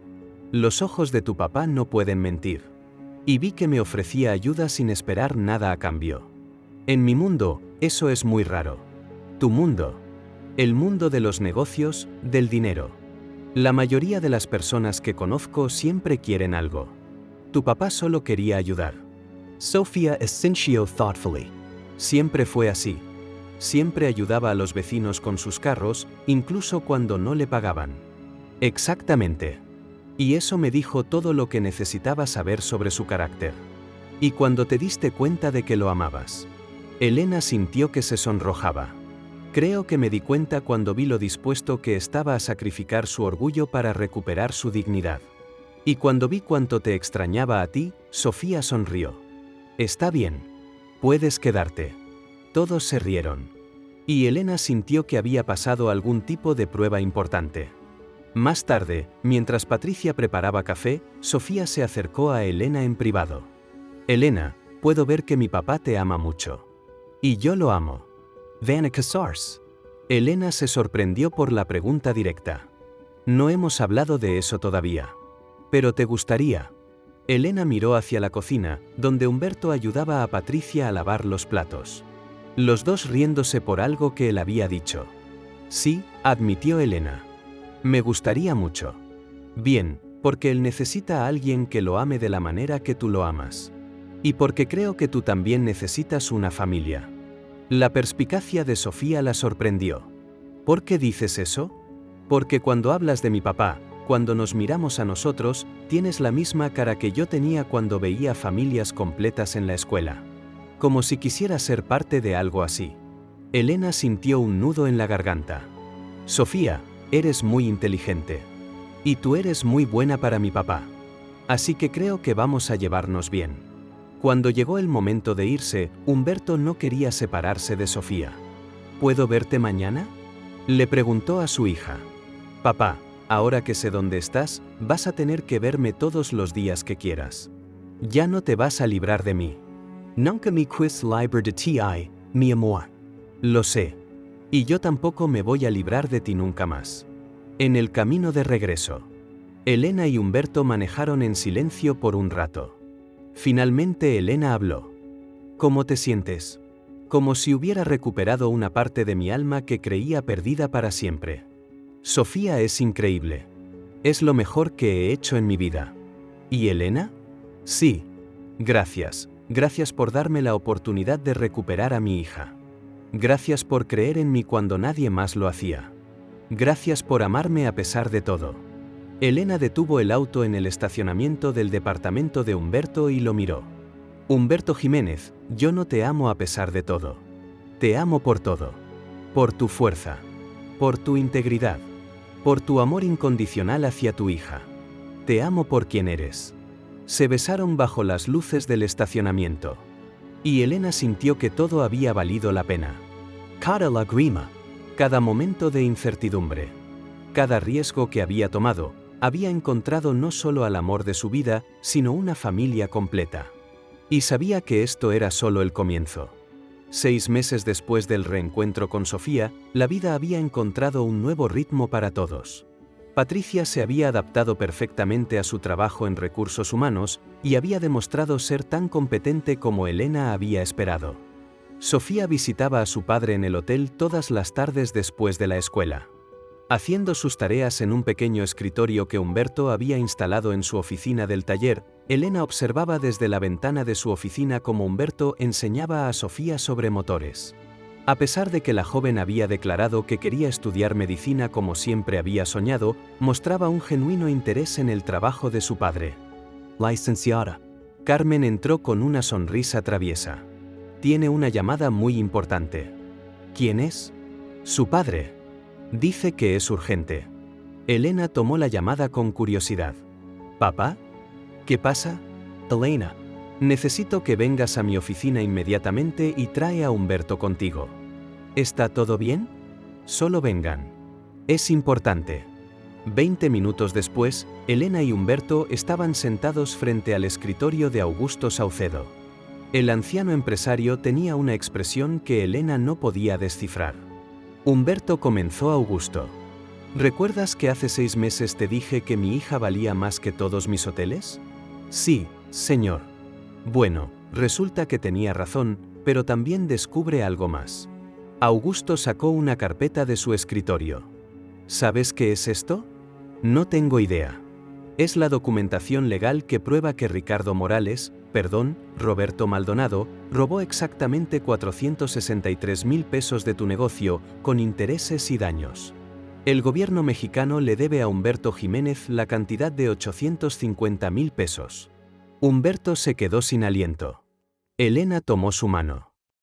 Los ojos de tu papá no pueden mentir. Y vi que me ofrecía ayuda sin esperar nada a cambio. En mi mundo, eso es muy raro. Tu mundo. El mundo de los negocios, del dinero. La mayoría de las personas que conozco siempre quieren algo. Tu papá solo quería ayudar. Sofía asintió thoughtfully. Siempre fue así. Siempre ayudaba a los vecinos con sus carros, incluso cuando no le pagaban. Exactamente. Y eso me dijo todo lo que necesitaba saber sobre su carácter. Y cuando te diste cuenta de que lo amabas. Elena sintió que se sonrojaba. Creo que me di cuenta cuando vi lo dispuesto que estaba a sacrificar su orgullo para recuperar su dignidad. Y cuando vi cuánto te extrañaba a ti, Sofía sonrió. Está bien. Puedes quedarte. Todos se rieron. Y Elena sintió que había pasado algún tipo de prueba importante. Más tarde, mientras Patricia preparaba café, Sofía se acercó a Elena en privado. Elena, puedo ver que mi papá te ama mucho. Y yo lo amo. Van a casarse. Elena se sorprendió por la pregunta directa. No hemos hablado de eso todavía. Pero te gustaría. Elena miró hacia la cocina, donde Humberto ayudaba a Patricia a lavar los platos. Los dos riéndose por algo que él había dicho. Sí, admitió Elena. Me gustaría mucho. Bien, porque él necesita a alguien que lo ame de la manera que tú lo amas. Y porque creo que tú también necesitas una familia. La perspicacia de Sofía la sorprendió. ¿Por qué dices eso? Porque cuando hablas de mi papá, cuando nos miramos a nosotros, tienes la misma cara que yo tenía cuando veía familias completas en la escuela. Como si quisiera ser parte de algo así. Elena sintió un nudo en la garganta. Sofía, eres muy inteligente. Y tú eres muy buena para mi papá. Así que creo que vamos a llevarnos bien. Cuando llegó el momento de irse, Humberto no quería separarse de Sofía. ¿Puedo verte mañana?, le preguntó a su hija. Papá, ahora que sé dónde estás, vas a tener que verme todos los días que quieras. Ya no te vas a librar de mí. Nunca me quis librar de ti, mi amor. Lo sé. Y yo tampoco me voy a librar de ti nunca más. En el camino de regreso, Elena y Humberto manejaron en silencio por un rato. Finalmente Elena habló. ¿Cómo te sientes? Como si hubiera recuperado una parte de mi alma que creía perdida para siempre. Sofía es increíble. Es lo mejor que he hecho en mi vida. ¿Y Elena? Sí. Gracias. Gracias por darme la oportunidad de recuperar a mi hija. Gracias por creer en mí cuando nadie más lo hacía. Gracias por amarme a pesar de todo. Elena detuvo el auto en el estacionamiento del departamento de Humberto y lo miró. Humberto Jiménez, yo no te amo a pesar de todo. Te amo por todo. Por tu fuerza. Por tu integridad. Por tu amor incondicional hacia tu hija. Te amo por quien eres. Se besaron bajo las luces del estacionamiento. Y Elena sintió que todo había valido la pena. Cada lágrima. Cada momento de incertidumbre. Cada riesgo que había tomado, había encontrado no solo al amor de su vida, sino una familia completa. Y sabía que esto era solo el comienzo. 6 meses después del reencuentro con Sofía, la vida había encontrado un nuevo ritmo para todos. Patricia se había adaptado perfectamente a su trabajo en recursos humanos y había demostrado ser tan competente como Elena había esperado. Sofía visitaba a su padre en el hotel todas las tardes después de la escuela. Haciendo sus tareas en un pequeño escritorio que Humberto había instalado en su oficina del taller, Elena observaba desde la ventana de su oficina cómo Humberto enseñaba a Sofía sobre motores. A pesar de que la joven había declarado que quería estudiar medicina como siempre había soñado, mostraba un genuino interés en el trabajo de su padre. Licenciada. Carmen entró con una sonrisa traviesa. Tiene una llamada muy importante. ¿Quién es? Su padre. Dice que es urgente. Elena tomó la llamada con curiosidad. ¿Papá? ¿Qué pasa? Elena. Necesito que vengas a mi oficina inmediatamente y trae a Humberto contigo. ¿Está todo bien? Solo vengan. Es importante. 20 minutos después, Elena y Humberto estaban sentados frente al escritorio de Augusto Saucedo. El anciano empresario tenía una expresión que Elena no podía descifrar. Humberto comenzó. Augusto. ¿Recuerdas que hace 6 meses te dije que mi hija valía más que todos mis hoteles? Sí, señor. Bueno, resulta que tenía razón, pero también descubre algo más. Augusto sacó una carpeta de su escritorio. ¿Sabes qué es esto? No tengo idea. Es la documentación legal que prueba que Ricardo Morales, Roberto Maldonado, robó exactamente 463.000 pesos de tu negocio, con intereses y daños. El gobierno mexicano le debe a Humberto Jiménez la cantidad de 850.000 pesos. Humberto se quedó sin aliento. Elena tomó su mano.